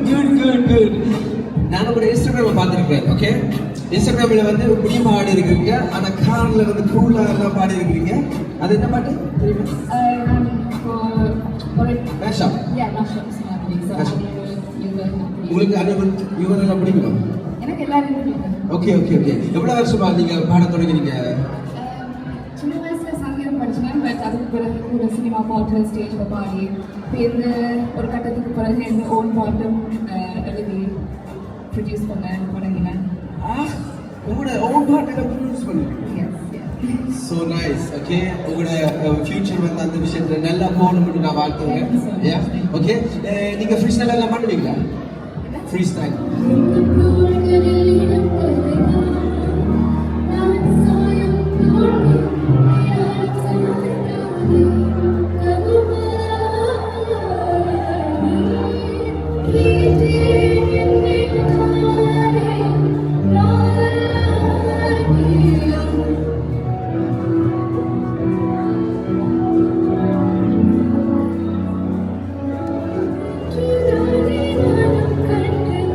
நான் உங்க இன்ஸ்டாகிராம்ல பார்த்திருக்கேன் ஓகே இன்ஸ்டாகிராம்ல வந்து புடிமா ஆடி இருக்கீங்க அந்த கார்ல வந்து கூலா எல்லாம் பாடி இருக்கீங்க அது என்ன பாட்டு தெரியுமா மேஷப் உங்களுக்கு அது இவரெல்லாம் பிடிக்குமா எனக்கு எல்லாரும் பிடிக்கும் ஓகே எவ்வளவு வருஷமா நீங்க பாட தொடங்கினீங்க சின்ன வயசுல சங்கீதம் படிச்சேன் பட் அதுக்கு பிறகு கூட சினிமா பாட்டு ஸ்டேஜ்ல பாடி பேருந்து ஒரு கட்டத்துக்கு பிறகு என் ஓன் பாட்டும் எழுதி ப்ரொடியூஸ் பண்ண தொடங்கினேன் உங்களோட ஓன் பாட்டு ப்ரொடியூஸ் பண்ணுவீங்க So nice, okay. உங்களோட ஃபியூச்சர் வந்து அந்த விஷயத்துல நல்லா போகணும்னு நான் வாழ்த்துறேன். ஓகே நீங்க ஃப்ரீ ஸ்டைல் எல்லாம் பண்ணுவீங்களா? Free style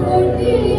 Thank you.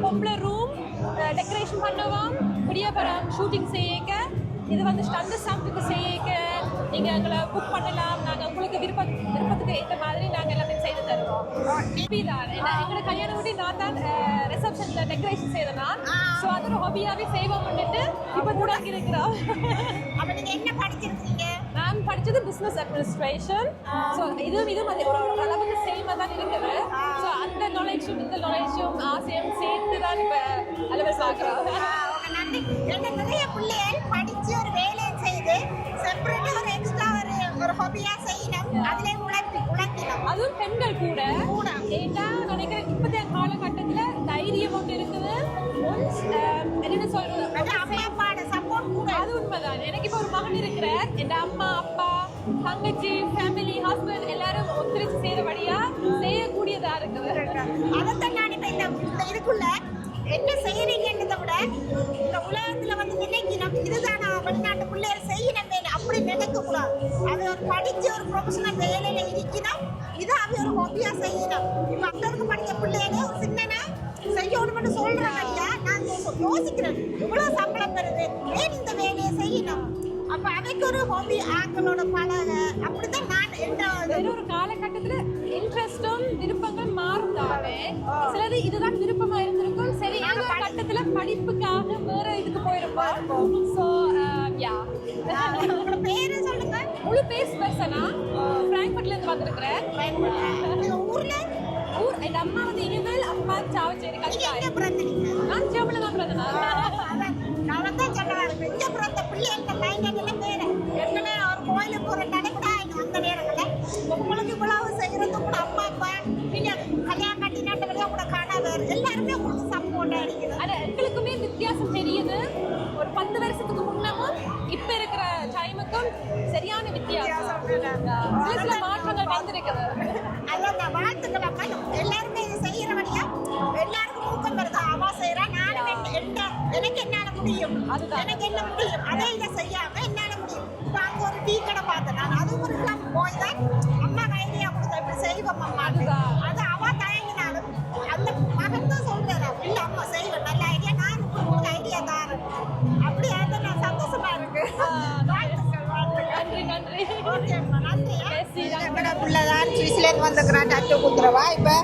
பொம்பளை ரூம் டெக்கரேஷன் பண்ணலாம் விடியபுரம் ஷூட்டிங் செய்யக்க இது வந்து ஸ்டண்ட் சாம்பிளுக்கு செய்யக்க நீங்கள் எங்களை புக் பண்ணலாம் நாங்கள் உங்களுக்கு விருப்பத்துக்கு ஏற்ற மாதிரி நாங்கள் எல்லாமே செய்து தருவோம் ஹாப்பி தான் எங்களை கல்யாணம் விட்டு நான் தான் ரிசப்ஷனில் டெக்கரேஷன் செய்தேன் ஸோ அது ஒரு ஹாபியாகவே செய்வோம் பண்ணிட்டு இப்போ கூட இருக்கிறோம். அப்போ நீங்கள் என்ன படிச்சிருக்கீங்க? நான் படித்தது பிஸ்னஸ் அட்மினிஸ்ட்ரேஷன். ஸோ இதுவும் அது ஒரு அளவுக்கு சேமாக தான் இருக்குது. ஸோ அந்த நாலேஜும் இந்த நாலேஜும் ஆசையும் சேர்த்து தான் இப்போ அளவு பார்க்குறோம். நன்றி. எனக்கு நிறைய பிள்ளைகள் படிச்சு ஒரு வேலையை செய்து செப்பரேட்டா ஒரு எக்ஸ்ட்ரா ஒரு ஹாபியா செய்யணும். அதிலே உழைக்கணும். அதுவும் பெண்கள் கூட ஏன்னா நினைக்கிறேன் இப்போதைய காலகட்டத்தில் தைரியம் ஒன்று இருக்குது. என்ன சொல்றது, அம்மா அப்பாவோட சப்போர்ட் கூட. அது உண்மைதான். எனக்கு இப்போ ஒரு மகன் இருக்கிறார். என் அம்மா அப்பா தங்கச்சி ஃபேமிலி ஹஸ்பண்ட் எல்லாரும் ஒத்துழைச்சு செய்யறபடியா செய்யக்கூடியதா இருக்குது. அதைத்தான் நான் இப்போ இந்த இதுக்குள்ள என்ன செய்யறீங்கன்றதை விட இந்த உலகத்துல வந்து நினைக்கணும் இதுதான் நான் வெளிநாட்டு பிள்ளைகள் செய்யணும் வேணும் அப்படி நினைக்க கூடாது. அது ஒரு படிச்சு ஒரு ப்ரொஃபஷனல் வேலையில இருக்கணும். இதை அது ஒரு ஹாபியா செய்யணும். இப்ப அந்தளவுக்கு படிச்ச பிள்ளைகளே ஒரு சின்னனா செய்யணும்னு சொல்றாங்க. நான் யோசிக்கிறேன் இவ்வளவு சம்பளம் பெறுது ஏன் இந்த வேலையை செய்யணும். அப்ப அவைக்கு ஒரு ஹாபி ஆக்களோட பழக அப்படித்தான் நான் ஒரு காலகட்டத்துல இன்ட்ரெஸ்டும் விருப்பங்கள் மாறுதாவே சிலது இதுதான் விருப்பமா இருந்திருக்கும். சரி கட்டத்துல படிப்புக்காக வேற இதுக்கு போயிருப்போம். ஸோ யா உங்களோட பேரு சொல்லுங்க. முழு பேர் ஸ்பெர்சனா பிராங்க்ஃபர்ட்ல இருந்து வந்திருக்கிறேன். ஊர்ல என் அம்மா வந்து இனிமேல் அப்பா சாவச்சேரி கல்வி. நான் ஜெர்மனில தான் பிறந்தேன். நான் தான் சொல்லுவேன் இங்க பிறந்த பிள்ளைகள் மைண்டெல்லாம் வேற எங்களை ஒரு கோயிலுக்கு போற நடக்கா அந்த நேரங்களில் உங்களுக்கு இவ்வளவு செய்யறது கூட அம்மா அப்பா நீங்க கல்யாணம் கட்டினாட்டவங்க கூட காணாத எல்லாருமே உங்களுக்கு சப்போர்ட் அடிக்குது. அது எங்களுக்குமே வித்தியாசம் தெரியுது. ஒரு 10 வருஷத்துக்கு முன்னமும் இப்ப இருக்கிற டைமுக்கும் சரியான வித்தியாசம். சில மாற்றங்கள் வந்திருக்குது. அதான் வாழ்த்துக்கள் அம்மா. எல்லாருமே இதை செய்யறபடியா எல்லாருக்கும் ஊக்கம் வருது. அவா செய்யறா நானும் எனக்கு என்னால முடியும் எனக்கு என்ன முடியும் அதை இதை செய்யாம என்னால முடியும். இப்போ அங்க ஒரு டீ கடை பார்த்தேன் நான். அது ஒரு போய் தான் அம்மா ஐடியா கொடுத்தா இப்படி செய்வோம் அம்மா. அது அவ தயங்கினாலும் அந்த மகன் தான் சொல்றா இல்ல அம்மா செய்வேன் நல்ல ஐடியா நான் உங்களுக்கு ஐடியா தான் அப்படி அதை நான் சந்தோஷமா இருக்கு. நன்றி நன்றி. ஓகே அம்மா நன்றி. எங்கட பிள்ளைதான் சுவிஸ்லேருந்து வந்துக்கிறான் டட்டு குத்துறவா. இப்போ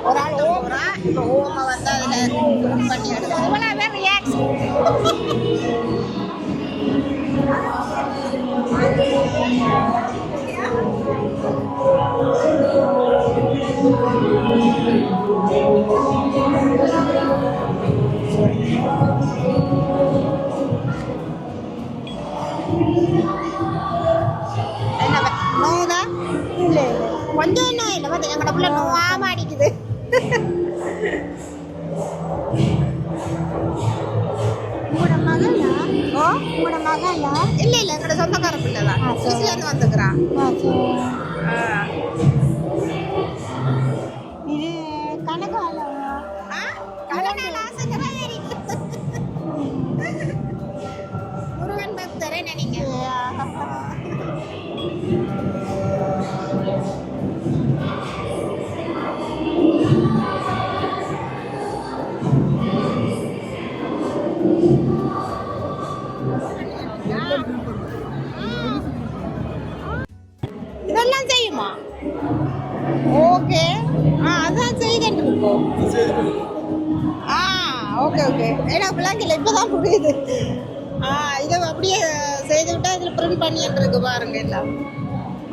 ஒரு ஆள் ஓடுறா. இப்போ ஓமை வந்து அதில் பண்ணி எடுத்து இவ்வளோ ரியாக்ஷன். நோதா இல்லை கொஞ்சம் என்ன இல்லை பார்த்து எங்களோட பிள்ளை நோவாம அடிக்குது. உங்களோட மகளா? ஓ உங்களோட மகளா? இல்லை இல்லை எங்களோட சொந்தக்கார பிள்ளை தான். சுவிஸ்லேருந்து வந்துக்கிறான். இது கணக்கால கணக்கால ஆசைக்கிறா ஏறி முருகன் பக்தரே நினைங்க. இதெல்லாம் செய்யுமா? ஓகே அதான் செய்தேன். ஓகே ஓகே ஏன்னா பிள்ளைங்கள இப்போதான் புரியுது. இதை அப்படியே செய்து விட்டா இதில் பிரிண்ட் பண்ணிட்டு இருக்கு பாருங்க. எல்லாம்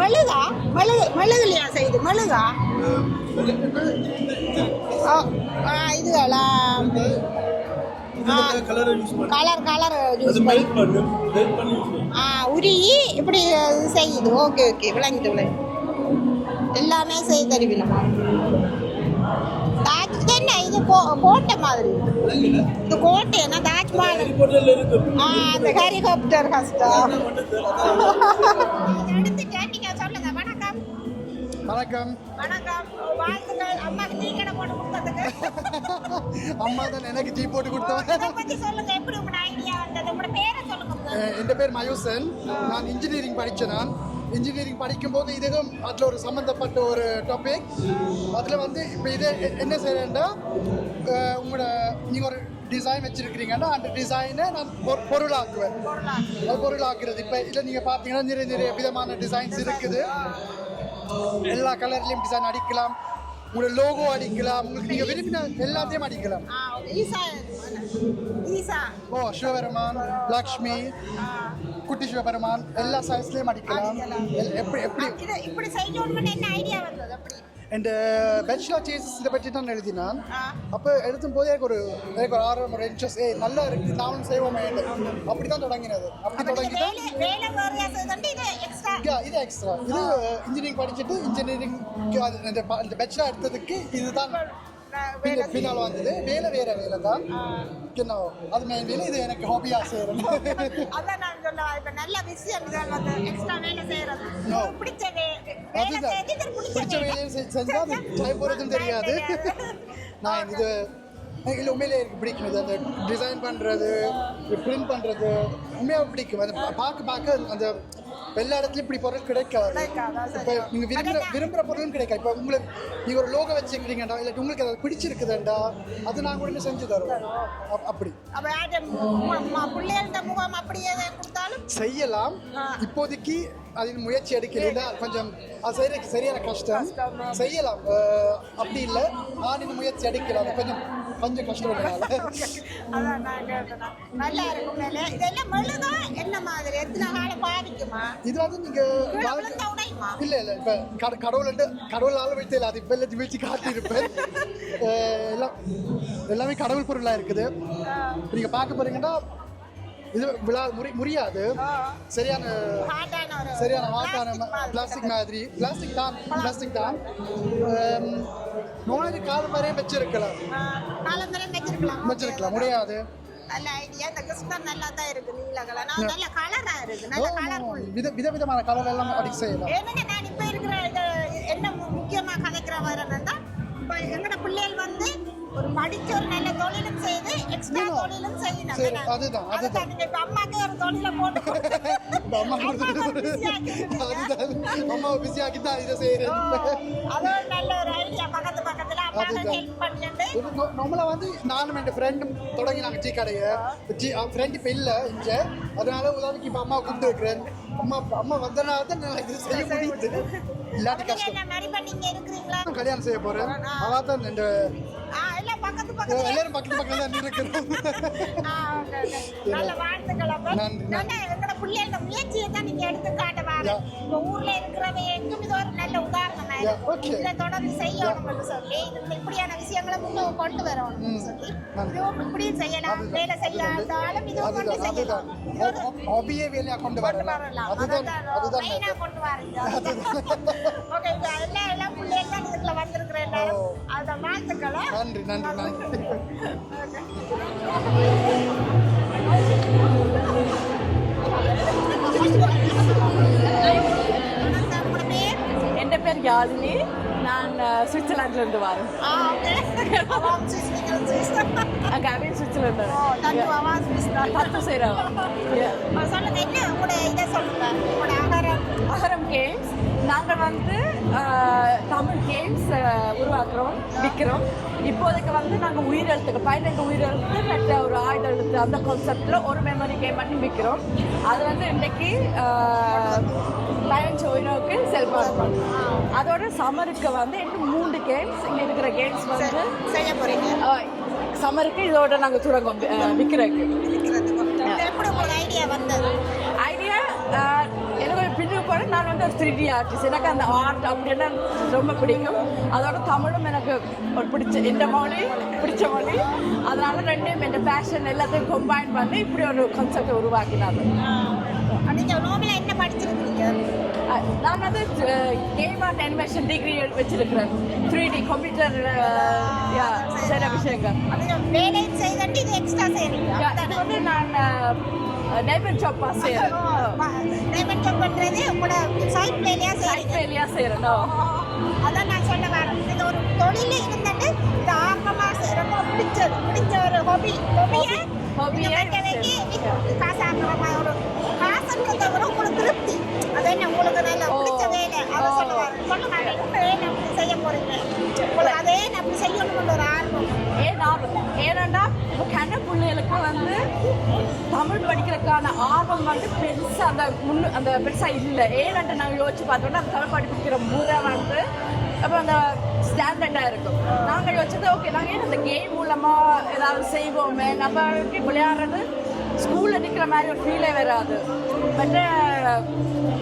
மெழுகா மெழுகுலையா செய்து மெழுகா இதுகளா கலர் யூஸ் பண்ணி உருகி இப்படி செய்யுது. ஓகே ஓகே விளங்கிட்டு எல்லாமே செய்ய தருவினமா. தாஜ் என்ன இது கோட்டை மாதிரி இது கோட்டை என்ன தாஜ்மஹால் அந்த ஹெலிகாப்டர் கஷ்டம் எடுத்துட்டேன். நீங்க சொல்லுங்க. வணக்கம். வணக்கம். வணக்கம். வாழ்த்துக்கள் அம்மாக்கு டீ கடை போட்டு கொடுத்ததுக்கு. அம்மா தான் எனக்கு டீ போட்டு கொடுத்தாங்க. அதை பத்தி சொல்லுங்க. எப்படி உங்களோட ஐடியா வந்தது? உங்களோட பேரை சொல்லுங்க. என் பேர் மயூசன். நான் இன்ஜினியரிங் படித்தேன். நான் இன்ஜினியரிங் படிக்கும்போது இதுவும் அதில் ஒரு சம்மந்தப்பட்ட ஒரு டாபிக். அதில் வந்து இப்போ இது என்ன செய்கிறேன்டா உங்களோட நீங்கள் ஒரு டிசைன் வச்சுருக்கிறீங்கன்னா அந்த டிசைனை நான் பொருளாக்குவேன். அது பொருளாக்குறது. இப்போ இதில் நீங்கள் பார்த்தீங்கன்னா நிறைய விதமான டிசைன்ஸ் இருக்குது. எல்லா கலர்லேயும் டிசைன் அடிக்கலாம், உங்களோட லோகோ அடிக்கலாம், உங்களுக்கு நீங்கள் விரும்பின எல்லாத்தையும் அடிக்கலாம். ஓ சிவபெருமான், லக்ஷ்மி, குட்டி சிவபெருமான் எல்லா சைஸ்லேயும் அடிக்கலாம். இப்படி செய்யணும்னு என்ன ஐடியா வந்தது? அப்படி என் பேச்சுலர் தீசிஸ் இதை பற்றி தான் எழுதினான். அப்போ எழுதும் போது எனக்கு ஒரு ஆர்வம், ஒரு இன்ட்ரெஸ்ட், நல்லா இருக்குது நானும் செய்வோமே, அப்படி தான் தொடங்கினது. அப்படி தொடங்கி இது எக்ஸ்ட்ரா. இது இன்ஜினியரிங் படிச்சுட்டு இன்ஜினியரிங்க்கு இந்த பேச்சுலர் எடுத்ததுக்கு இதுதான் பின்னால் வந்தது. வேலை வேற வேலை தான், அது மெயின் வேலை. இது எனக்கு ஹாபியாக செய்கிறேன். அதான் நான் சொல்லுவேன், இப்போ நல்ல விஷயம் எக்ஸ்ட்ரா வேலை செய்கிறது. பிடிச்ச வேலையை செஞ்சால் அது டைம் போகிறதும் தெரியாது. நான் இது இல்லை உண்மையிலே எனக்கு பிடிக்கும். இது அந்த டிசைன் பண்ணுறது, பிரிண்ட் பண்ணுறது உண்மையாக பிடிக்கும். அது பார்க்க அந்த எல்லா இடத்துலையும் இப்படி பொருள் கிடைக்காது. இப்போ நீங்கள் விரும்புகிற பொருளும் கிடைக்காது. இப்போ உங்களுக்கு நீங்கள் ஒரு லோகோ வச்சுக்கிறீங்கடா, இல்லை உங்களுக்கு அதை பிடிச்சிருக்குதுண்டா, அது நாங்கள் உடனே செஞ்சு தருவோம். அப்படி செய்யலாம். இப்போதைக்கு அதில் முயற்சி எடுக்கலைன்னா கொஞ்சம் அது செய்யறதுக்கு சரியான கஷ்டம். செய்யலாம், அப்படி இல்லை. நான் இந்த முயற்சி எடுக்கலாம், கொஞ்சம் கஷ்டம். நல்லா இருக்கும். என்ன மாதிரி எத்தனை காலம் பாதிக்குமா இது? வந்து நீங்க இல்ல இப்ப கடவுளால வைத்து இல்லை, அது இப்ப வீழ்ச்சி காட்டியிருப்பேன். எல்லாமே கடவுள் பொருளா இருக்குது. நீங்க பார்க்க போறீங்கன்னா இது முடியாது. சரியான பிளாஸ்டிக் மாதிரி. பிளாஸ்டிக் தான் நோய் காலம் வரையும் வச்சிருக்கலாம். முடியாது. நல்ல ஐடியா. இந்த கிறிஸ்மஸ் நல்லா தான் இருக்கு. நீல கலர் நல்ல கலரா இருக்கு. நல்ல கலர் விதவிதமான கலர் எல்லாம் அடி செய்யலாம். ஏன்னா நான் இப்ப இருக்கிற என்ன முக்கியமா கதைக்கிற வரேன்னா, இப்ப எங்கட பிள்ளைகள் வந்து ஒரு படிச்ச ஒரு நல்ல தொழிலும் செய்து எக்ஸ்ட்ரா தொழிலும் செய்யணும். அதுதான் இப்ப அம்மாக்கு ஒரு தொழிலை போட்டு அம்மா பிஸியாக்கி தான் இதை செய்யறேன். அது நல்ல ஒரு ஐடியா. பக்கத்துல அம்மாவுக்கு ஹெல்ப் பண்ணிட்டு நம்மள வந்து நானும் என் ஃப்ரெண்டும் தொடங்கி நாங்கள் டீ கடையை ஃப்ரெண்ட் இப்போ இல்லை இங்கே, அதனால உதவிக்கு இப்போ அம்மா கூப்பிட்டு வைக்கிறேன். அம்மா வந்தனால தான் நான் இது செய்ய முடியுது. இல்லாட்டி கஷ்டம். கல்யாணம் செய்ய போறேன். அதான் தான் இந்த எல்லாரும் பக்கத்துல தான் இருக்கிறோம். நல்ல வாழ்த்துக்கள். எங்களோட பிள்ளைகளோட முயற்சியை தான் நீங்க எடுத்து காட்ட வாங்க. இப்போ ஊர்ல இருக்கிறவங்க எங்கும் இது ஒரு நல்ல உதாரணமா இருக்கு. இதை தொடர்ந்து செய்யணும்னு சொல்லி இப்படியான விஷயங்களை முன்னும் கொண்டு வரணும்னு சொல்லி இதுவும் இப்படியும் செய்யலாம். வேலை செய்யாதாலும் இதுவும் கொண்டு செய்யலாம். ஹாபியே வேலையா கொண்டு வரலாம். அதுதான் மெயினா கொண்டு வரீங்க. ஓகே, எல்லாம் பிள்ளைகள் தான் இதுக்குள்ள வந்திருக்கிறேன். அந்த வாழ்த்துக்களை நன்றி. என் பேர் யாழினி. நான் சுவிட்சர்லாந்துல இருந்து வரேன். அங்கே சுவிட்சர்லாந்து பத்து செய்கிறோம். அகரம் கேம்ஸ். நாங்கள் வந்து தமிழ் கேம்ஸ் உருவாக்குறோம், விற்கிறோம். இப்போதைக்கு வந்து நாங்கள் உயிரெழுத்துக்கு 12 உயிரெழுத்து மற்ற ஒரு ஆயுத எழுத்து அந்த கான்செப்டில் ஒரு மெமரி கேம் பண்ணி விற்கிறோம். அது வந்து இன்றைக்கு 15 உயிருக்கு செல் பண்ணுறோம். அதோட சம்மருக்கு வந்து இன்னும் 3 கேம்ஸ் இங்கே இருக்கிற கேம்ஸ் வந்து செய்ய போறீங்க. சம்மருக்கு இதோட நாங்கள் தொடங்கும் விற்கிறதுக்கு. எப்படி உங்களுக்கு ஐடியா வந்தது? ஐடியா எனக்கு பின்னுக்கு போகிற நான் வந்து ஒரு 3D ஆர்டிஸ்ட். எனக்கு அந்த ஆர்ட் அப்படின்னா ரொம்ப பிடிக்கும். அதோட தமிழும் எனக்கு ஒரு இந்த மொழி பிடிச்ச மொழி. அதனால ரெண்டையும் இந்த பேஷன் எல்லாத்தையும் கம்பைன் பண்ணி இப்படி ஒரு கான்செப்டை உருவாக்கினாங்க. நீங்கள் நார்மலாக என்ன படிச்சிருக்கீங்க? நான் வந்து கேம் அண்ட் அனிமேஷன் டிகிரி வச்சிருக்கிறேன். 3D கம்ப்யூட்டர் சில விஷயங்கள். வேலை செய்து இது எக்ஸ்ட்ரா செய்கிறீங்க. இது வந்து நான் டைமண்ட் ஜாப் செய்கிறேன். டைமண்ட் ஜாப் பண்ணுறது உங்களோட சைட் வேலையாக செய்கிறேன். அதான் நான் சொல்ல வரேன். இது ஒரு தொழில் இருந்துட்டு இது ஆர்வமாக செய்கிறோம். பிடிச்ச ஒரு ஹாபியை காசாக்குறமா ஒரு காசுன்றதை விட உங்களுக்கு திருப்தி. அது என்ன உங்களுக்கு நல்ல பிடிச்ச வேலை. அதை சொல்ல வரேன். சொல்ல வேலை அப்படி செய்ய போறீங்க. உங்களுக்கு அதே அப்படி செய்யணும்னு ஒரு ஆர்வம் ஏன்னா இப்போ கன பிள்ளைகளுக்கு வந்து தமிழ் படிக்கிறதுக்கான ஆர்வம் வந்து பெருசாக அந்த பெருசாக இல்லை. ஏன்னா நாங்கள் யோசிச்சு பார்த்தோம்னா அந்த தமிழ் படிக்கிற முறை வந்து அப்போ அந்த ஸ்டாண்டர்டாக இருக்கும். நாங்கள் யோசிச்சது ஓகே நாங்கள் ஏன் அந்த கேம் மூலமாக ஏதாவது செய்வோமே, நம்மளுக்கு விளையாடுறது ஸ்கூலில் நிற்கிற மாதிரி ஒரு ஃபீலே வராது. பட்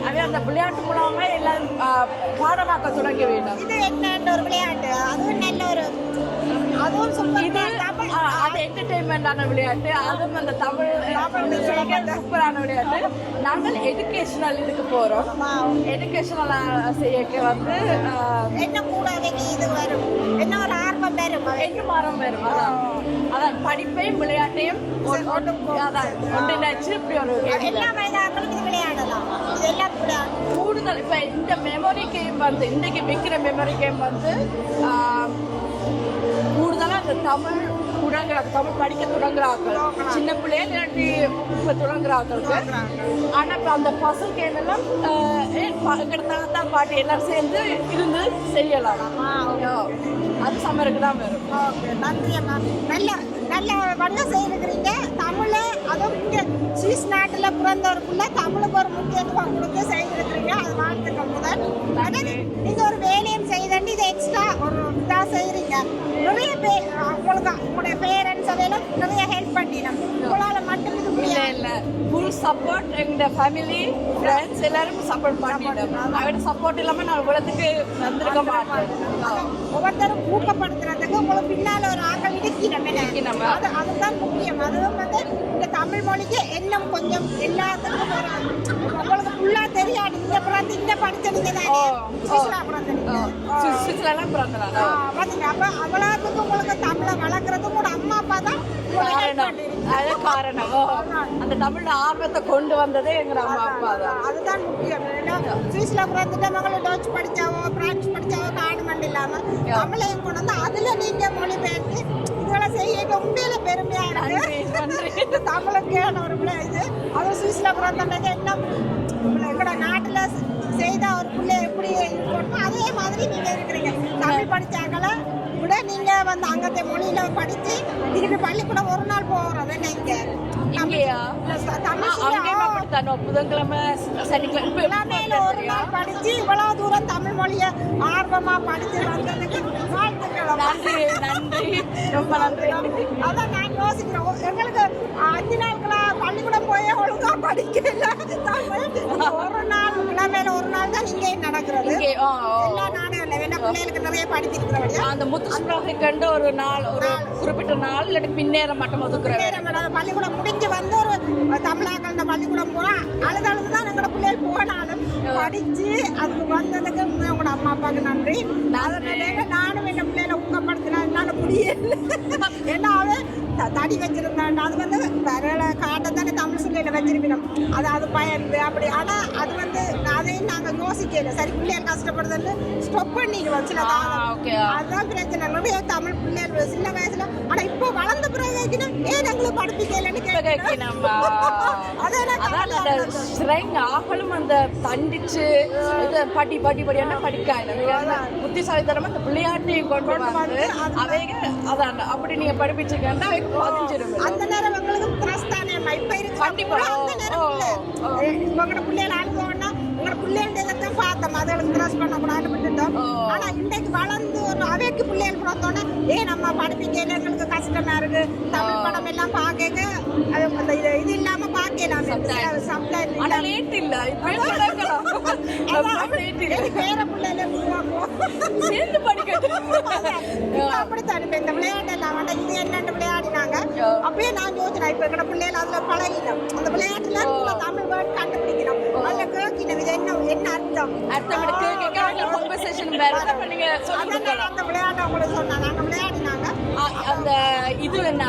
அதே அந்த விளையாட்டு மூலமாக எல்லாரும் பாடமாக்க தொடங்க வேண்டும். இது என்ன ஒரு விளையாட்டு, அதுவும் நல்ல ஒரு அதுவும் அது என்டர்டெயின்மெண்டான விளையாட்டு, அதுவும் அந்த தமிழ் சூப்பரான விளையாட்டு. நாங்கள் எஜுகேஷனல் இதுக்கு போகிறோம். எஜுகேஷனல் செய்யக்கு வந்து என்ன கூட இது வரும், என்ன ஒரு ஆர்வம் வரும், என்ன மரம் வரும். அதான் படிப்பையும் விளையாட்டையும் ஒன்றிணைச்சு இப்படி ஒரு எல்லா வயதாக்களும் இது விளையாடலாம். இது எல்லாம் கூடுதல் இப்போ இந்த மெமரி கேம் வந்து இன்றைக்கு விற்கிற மெமரி கேம் வந்து கூடுதலாக அந்த தமிழ் தமிழ் படிக்க தொடங்குறாக்கள் சின்ன பிள்ளைய இல்லாட்டி இப்போ தொடங்குறாக்களுக்கு. ஆனால் இப்போ அந்த பசங்க கேம் எல்லாம் எங்கிட்ட தாத்தா பாட்டி எல்லாரும் சேர்ந்து இருந்து செய்யலாம். அது சம்மருக்கு தான் வரும். நன்றி அம்மா. நல்ல வண்ண செய்திருக்கிறீங்க. தமிழை அதுவும் இங்கே சுவிஸ் நாட்டில் பிறந்தவருக்குள்ள தமிழுக்கு ஒரு முக்கியத்துவம் கொடுத்து செய்திருக்கிறீங்க. அது வாழ்த்துக்கள் முதல். நீங்கள் ஒரு வேலையும் செய்தண்டு இதை எக்ஸ்ட்ரா ஒரு இதாக செய்கிறீங்க. நிறைய பேர் உங்களுடைய பேரண்ட்ஸ் அதையெல்லாம் நிறைய ஹெல்ப் பண்ணினோம். உங்களால் மட்டும் இது இல்லை ஃபுல் சப்போர்ட் எங்கள் ஃபேமிலி ஃப்ரெண்ட்ஸ் எல்லாரும் சப்போர்ட் பண்ணிட்டோம். அவரோட சப்போர்ட் இல்லாமல் நான் உலகத்துக்கு வந்திருக்க மாட்டேன். ஒவ்வொருத்தரும் ஊக்கப்படுத்துறதுக்கு உங்களுக்கு பின்னால் ஒரு ஆக்கள் இடிக்கணும். அதுதான் முக்கியம். அதுவும் வந்து இந்த தமிழ் மொழிக்கு இன்னும் கொஞ்சம் எல்லாத்துக்கும் உங்களுக்கு ஃபுல்லாக தெரியாது. இந்த பிறந்து இந்த படித்த நீங்கள் தானே சுவிட்சர்லாந்து பிறந்தாங்க. அப்போ அவ்வளோத்துக்கு உங்களுக்கு தமிழை வளர்க்குறது கூட அம்மா அப்பா தான் காரணம். அந்த தமிழ் ஆர்வத்தை கொண்டு வந்ததே எங்க அம்மா அப்பா தான். அதுதான் முக்கியம். சுவிஸ்ல பிறந்துட்டு மகளை டச் படிச்சாவோ பிரான்ஸ் படிச்சாவோ காணுமண்டு இல்லாம தமிழையும் கொண்டு வந்து அதுல நீங்க மொழிபெயர்த்து இதெல்லாம் செய்ய உண்மையில பெருமையா இருக்கு. தமிழுக்கான ஒரு இது அதுவும் சுவிஸ்ல பிறந்தவங்க என்ன எங்களோட நாட்டுல செய்த ஒரு பிள்ளை எப்படி இருக்கணும் அதே மாதிரி நீங்க இருக்கிறீங்க. தமிழ் படிச்சாங்கள விட நீங்க வந்து அங்கத்தை மொழியில படிச்சு இதுக்கு பள்ளிக்கூடம் ஒரு நாள் போறது நீங்க புதன்கிழமை சனிக்கிழமை எல்லாமே ஒரு நாள் படிச்சு இவ்வளவு தூரம் தமிழ் மொழிய ஆர்வமா படிச்சு வந்ததுக்கு வாழ்த்துக்கள். நன்றி நன்றி ரொம்ப நன்றி. அதான் நான் யோசிக்கிறோம் எங்களுக்கு 5 நாட்களா பள்ளிக்கூடம் போய் ஒழுங்கா படிக்கல தமிழ். ஒரு நாள் கிழமையில ஒரு நாள் தான் இங்கே நடக்கிறது. எல்லா நாடும் இல்லை வேணா பிள்ளைகளுக்கு நிறைய படிச்சிருக்கிறபடியா அந்த முத்துசுப்ராக கண்டு ஒரு நாள் ஒரு குறிப்பிட்ட நாள் இல்லாட்டி பின்னேறம் மட்டும் ஒதுக்குறேன். பள்ளிக்கூடம் முடிஞ்சு வந்து ஒரு தமிழாக்கள் அந்த பள்ளிக்கூடம் போனா அழுது தான் எங்களோட பிள்ளைகள் போனாலும் படிச்சு அதுக்கு வந்ததுக்கு உங்களோட அம்மா அப்பாவுக்கு நன்றி. நானும் என் பிள்ளைகளை ஊக்கப்படுத்தினா என்னால முடியல. ஏன்னா அவன் தடி வச்சிருந்தான். அது வந்து விரலை காட்டத்தானே தமிழ் சொல்லையில வச்சிருக்கணும். அது பயந்து அப்படி. ஆனா அது வந்து அதையும் நாங்க யோசிக்கல. சரி பிள்ளைகள் கஷ்டப்படுதுன்னு ஸ்டாப் பண்ணிடுவோம் சில அதுதான் பிரச்சனை. நிறைய தமிழ் பிள்ளைகள் சின்ன வயசுல ஆனா இப்போ வளர்ந்த பிறகு ஏன் எங்களுக்கு படிப்பிக்கலன்னு ஆகலும் அந்த தண்டிச்சு பாட்டி பாட்டி படியான படிக்காது புத்திசாலித்தனமா அந்த விளையாட்டையும் கொண்டு வந்து அவைக அதான் அப்படி நீங்க படிப்பிச்சுக்கன்னா அந்த நேரம் எங்களுக்கு பிரஸ்தானே இப்ப இருக்கு. கண்டிப்பா அந்த நேரம் உங்களோட பிள்ளைகள் ஆளுவோம்னா உங்களோட பிள்ளைகளை பார்த்தோம் அதுகளுக்கு கிராஸ் பண்ணக்கூடாது விட்டுட்டோம். ஆனா இன்றைக்கு வளர்ந்து ஒரு அவைக்கு பிள்ளைகள் பார்த்தோன்னா ஏன் நம்ம படிப்பிக்கல எங்களுக்கு கஷ்டமா இருக்கு. தமிழ் படம் எல்லாம் பார்க்க இது இல்லாம பார்க்கலாம். பேர பிள்ளைல சேர்ந்து படிக்கணும் அப்படித்தான். இப்ப இந்த விளையாட்டு எல்லாம் இது என்னென்ன விளையாடினாங்க அப்பயே நான் யோசிச்சேன். இப்ப எங்கட பிள்ளைகள் அதுல பழகினோம். அந்த விளையாட்டுல தமிழ் வேர்ட் கண்டுபிடிக்கணும். அதுல கேட்கணும் இது என்ன அர்த்தம் அந்த விளையாட்டு அவங்களுக்கு சொன்னா நாங்க விளையாடினாங்க. அந்த இது என்ன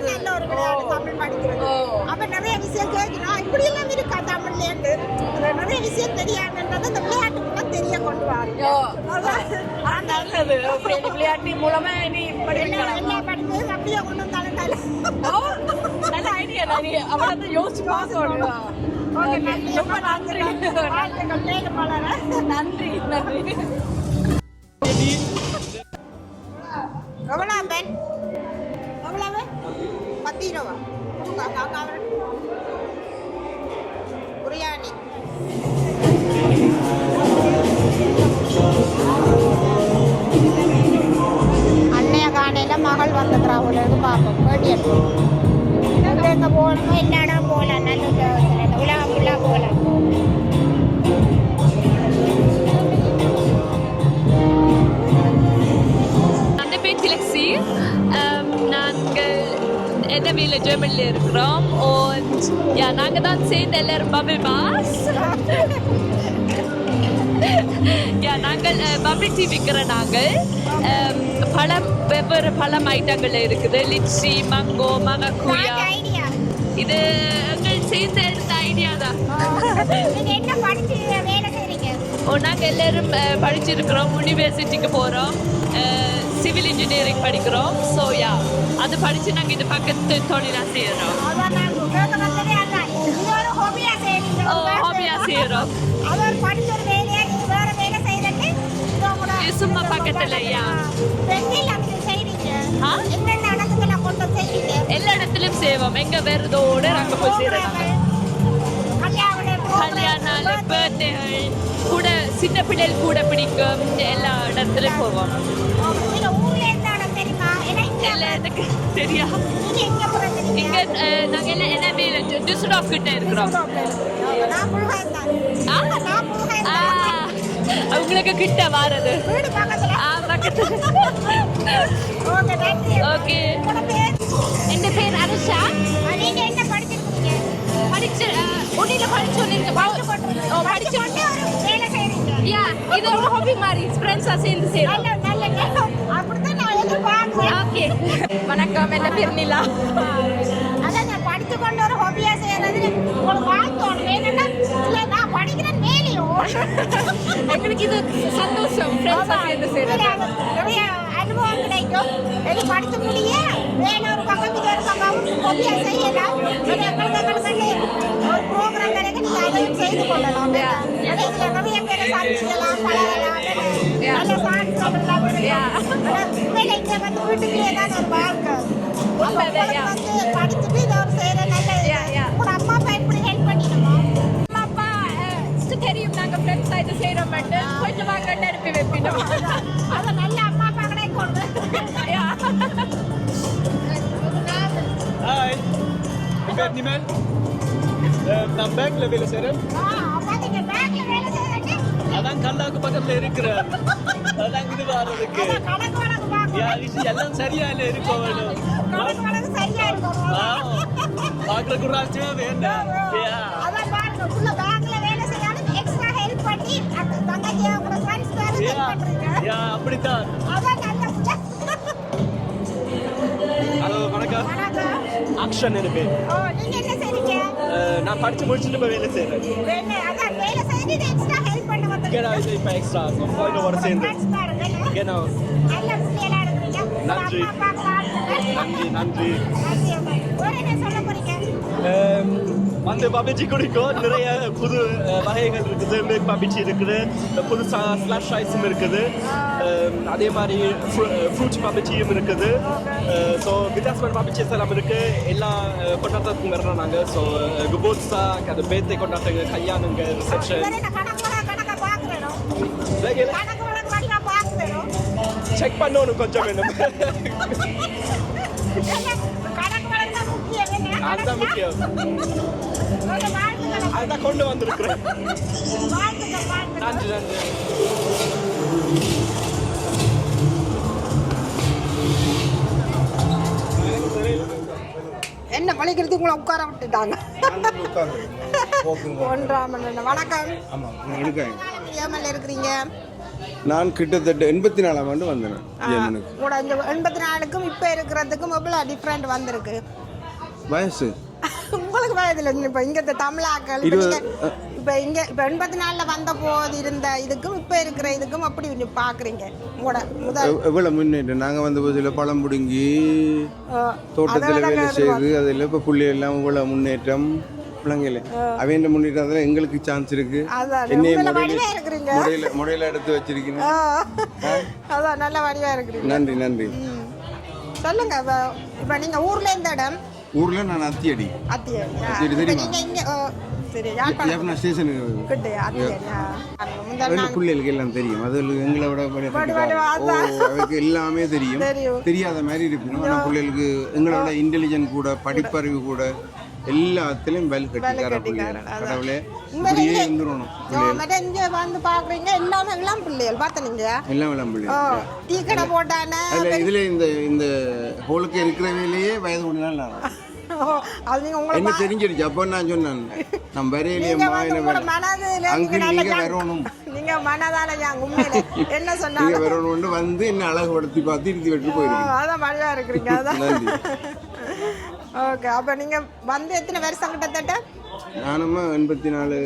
நல்ல ஒரு விளையாட்டு தமிழ் படிக்கிறது. அப்ப நிறைய விஷயம் கேட்கிறோம். இப்படி எல்லாம் இருக்கா தமிழ்லேருந்து நிறைய விஷயம் தெரியாதுன்றது அந்த விளையாட்டுக்குள்ள தெரிய கொண்டு நல்லது. விளையாட்டு மூலமா நீ எல்லா படிப்பு அப்படியே கொண்டு வந்தாலும் நல்ல ஐடியா. அவளை யோசிச்சு பார்க்கணும். ரொம்ப நன்றி நன்றி நன்றி. ரூபா பிரியாணி. அன்னைய காலையில் மகள் வந்துக்கிறா அவளுக்கு பார்ப்போம் கேட்டு எங்கே போகணுமோ எல்லா இடம் போகலாம். நல்ல உலகம் ஃபுல்லாக போகலாம். அந்த பேர் திலக்ஸி. நாங்கள் NRW ஜெர்மனியில் இருக்கிறோம். Und ja, நாங்கள் தான் சேர்ந்து எல்லாரும் பபிள் பாஸ். நாங்கள் பபிள் டீ விற்கிற நாங்கள் பழம் வெவ்வேறு பழம் ஐட்டங்கள் இருக்குது. லிச்சி, மங்கோ, மரக்குயா. இது எங்கள் சேர்ந்து எடுத்த ஐடியா தான். நாங்கள் எல்லாரும் படிச்சிருக்கிறோம். யூனிவர்சிட்டிக்கு போகிறோம். சிவில் இன்ஜினியரிங் படிக்கிறோம். ஸோ யா, அது படித்து நாங்கள் இது பக்கத்து தொழிலாக செய்கிறோம். ஹாபியாக செய்கிறோம். சும்மா பக்கத்தில் யா எல்லா இடத்துலையும் செய்வோம். எங்கே வருதோடு நாங்கள் போய் செய்கிறோம். கல்யாணம், பர்த்டேகள் கூட, சின்ன பிள்ளைகள் கூட பிடிக்கும். எல்லா இடத்துலையும் போவோம். இல்லை எனக்கு தெரியா. இங்கே நாங்கள் எல்லாம் என்ன வேலை டியூசடாஃப் கிட்ட இருக்கிறோம். உங்களுக்கு கிட்ட வாரது பக்கத்தில். ஓகே. என் பேர் அனுஷா. படிச்சு உன்னில படிச்சு யா, இது ஒரு ஹாபி மாதிரி ஃப்ரெண்ட்ஸாக சேர்ந்து செய்யலாம். ஓகே. வணக்கம், என்ன பேர் நிலா. அதான் நான் படித்து கொண்டு ஒரு ஹாபியாக செய்யறது உங்களுக்கு வாழ்த்தோணும். ஏன்னா நான் படிக்கிறேன் மேலேயோ எங்களுக்கு இது சந்தோஷம். ஃப்ரெண்ட்ஸாக சேர்ந்து செய்யறது நிறைய அனுபவம் கிடைக்கும். இது படித்து முடிய வேலை ஒரு பக்கம் இது ஒரு பக்கம் ஹாபியாக செய்யலாம். ஒரு ப்ரோக்ராம் கிடைக்க நீங்கள் அதையும் செய்து கொள்ளலாம். நிறைய பேரை சாதிக்கலாம், பழகலாம், நல்ல சாதிக்கலாம். இங்கே வந்து வீட்டுக்குள்ளே தான் ஒரு வாழ்க்கை. வந்து படிச்சுட்டு இதை ஒரு செய்கிற நல்ல உங்களோட அம்மா அப்பா எப்படி ஹெல்ப் பண்ணிடுமா? அம்மா அப்பா தெரியும் நாங்கள் ஃப்ரெண்ட்ஸாக இது செய்கிறோம். மட்டும் கொஞ்சம் வாங்க அனுப்பி வைப்பினோம். அதை நல்ல அம்மா அப்பா கடை கொண்டு. ஹாய், என் பேர் நிமல். நான் பேங்க்ல வேலை செய்கிறேன். அதான் கல்லாக்கு பக்கத்தில் இருக்கிறேன். அதான் இது வர்றதுக்கு எல்லாம் சரியா இல்லை இருக்க வேணும். பார்க்குறக்கு ஒரு ஆச்சு வேண்டாம். அப்படித்தான். ஹலோ, வணக்கம். அக்ஷன் என் பேர். நான் படிச்சு முடிச்சுட்டு இப்போ வேலை செய்கிறேன். Genau, ich bin extra, noch Freunde waren sehen. Genau. Nandri. Nandri. வந்து பபிச்சி குடிக்கும். நிறைய புது வகைகள் இருக்குது. மில்க் பபிச்சி இருக்குது, புதுசாக ஸ்லாஷ் ஐஸும் இருக்குது, அதே மாதிரி ஃப்ரூட்ஸ் பபிச்சியும் இருக்குது. ஸோ வித்தியாசமான பபிச்சிஸ் எல்லாம் இருக்குது. எல்லா கொண்டாட்டத்துக்கும் வர்றோம் நாங்கள். ஸோ குபோத்ஸா, அது பேர்த்தை கொண்டாட்டங்க, கல்யாணங்க, ரிசப்ஷன். செக் பண்ணணும் கொஞ்சம் வேணும். அதுதான் முக்கியம். அதுதான் கொண்டு வந்திருக்கிறேன். நன்றி நன்றி. என்ன பழிக்கிறதுக்கு உங்களை உட்கார விட்டுட்டாங்க. வணக்கம். இருக்கிறீங்க? நான் கிட்டத்தட்ட 84ஆம் ஆண்டு வந்தேன். கூட இந்த 84க்கும் இப்போ இருக்கிறதுக்கும் எவ்வளோ டிஃப்ரெண்ட் வந்திருக்கு வயசு? உங்களுக்கு வயதில் இப்போ இங்கே தமிழாக்கள் இப்போ இங்கே இப்போ 84ல் வந்த போது இருந்த இதுக்கும் இப்போ இருக்கிற இதுக்கும் அப்படி பார்க்குறீங்க உங்களோட முதல் எவ்வளோ முன்னேற்றம். நாங்கள் வந்த போதில் பழம் பிடுங்கி தோட்டத்தில் வேலை செய்து அதில் இப்போ பிள்ளைகள்லாம் இவ்வளோ முன்னேற்றம். பிள்ளைங்கள அவன் முன்னேற்றத்துல எங்களுக்கு சான்ஸ் இருக்கு. முறையில எடுத்து வச்சிருக்கீங்க. அதான் நல்ல வடிவா இருக்கிறீங்க. நன்றி நன்றி. சொல்லுங்க, இப்போ நீங்க ஊர்ல இந்த இடம் ஊரில் நான் அத்தியடி அத்தியடியா சரி, இப்ப தெரியுமா? நீங்க இங்க சரி யாழ்ப்பாணம் யாழ்ப்பாணம் ஸ்டேஷனுக்கு கிட்டயா அத்தியடியா முதல் ரெண்டு நாள் பிள்ளைகளுக்கு எல்லாம் தெரியும் அது எங்களை விட அவருக்கு எல்லாமே தெரியும் தெரியாத மாதிரி இருக்கணும் ஆனால் பிள்ளைகளுக்கு எங்களை விட இன்டெலிஜென்ட் கூட படிப்பறிவு கூட எல்லாத்துலயும் பெல் கட்டிக்கார பிள்ளைகள் கடவுளே இப்படியே இருந்துடணும் இங்க வந்து பாக்குறீங்க எல்லாமே இளம் பிள்ளைகள் பார்த்த நீங்க எல்லாம் இளம் பிள்ளைகள் டீ கடை போட்டானே இதுல இந்த ஹோலுக்கு இருக்கிற வேலையே வயது முடினால அது நீங்க என்ன தெரிஞ்சிருச்சு அப்போ நான் சொன்னேன் நம்ம வரையிலேயம்மா அங்கு நீங்க வரணும் நீங்க மனதால உண்மையில என்ன சொன்னாங்க நீங்க வரணும்னு வந்து என்ன அழகுபடுத்தி பார்த்து இறுதி வெட்டு போயிருக்கீங்க அதான் மழையா இருக்கிறீங்க அதான் ஓகே அப்ப நீங்க வந்து எத்தனை வருஷம் கிட்டத்தட்ட நானும் 84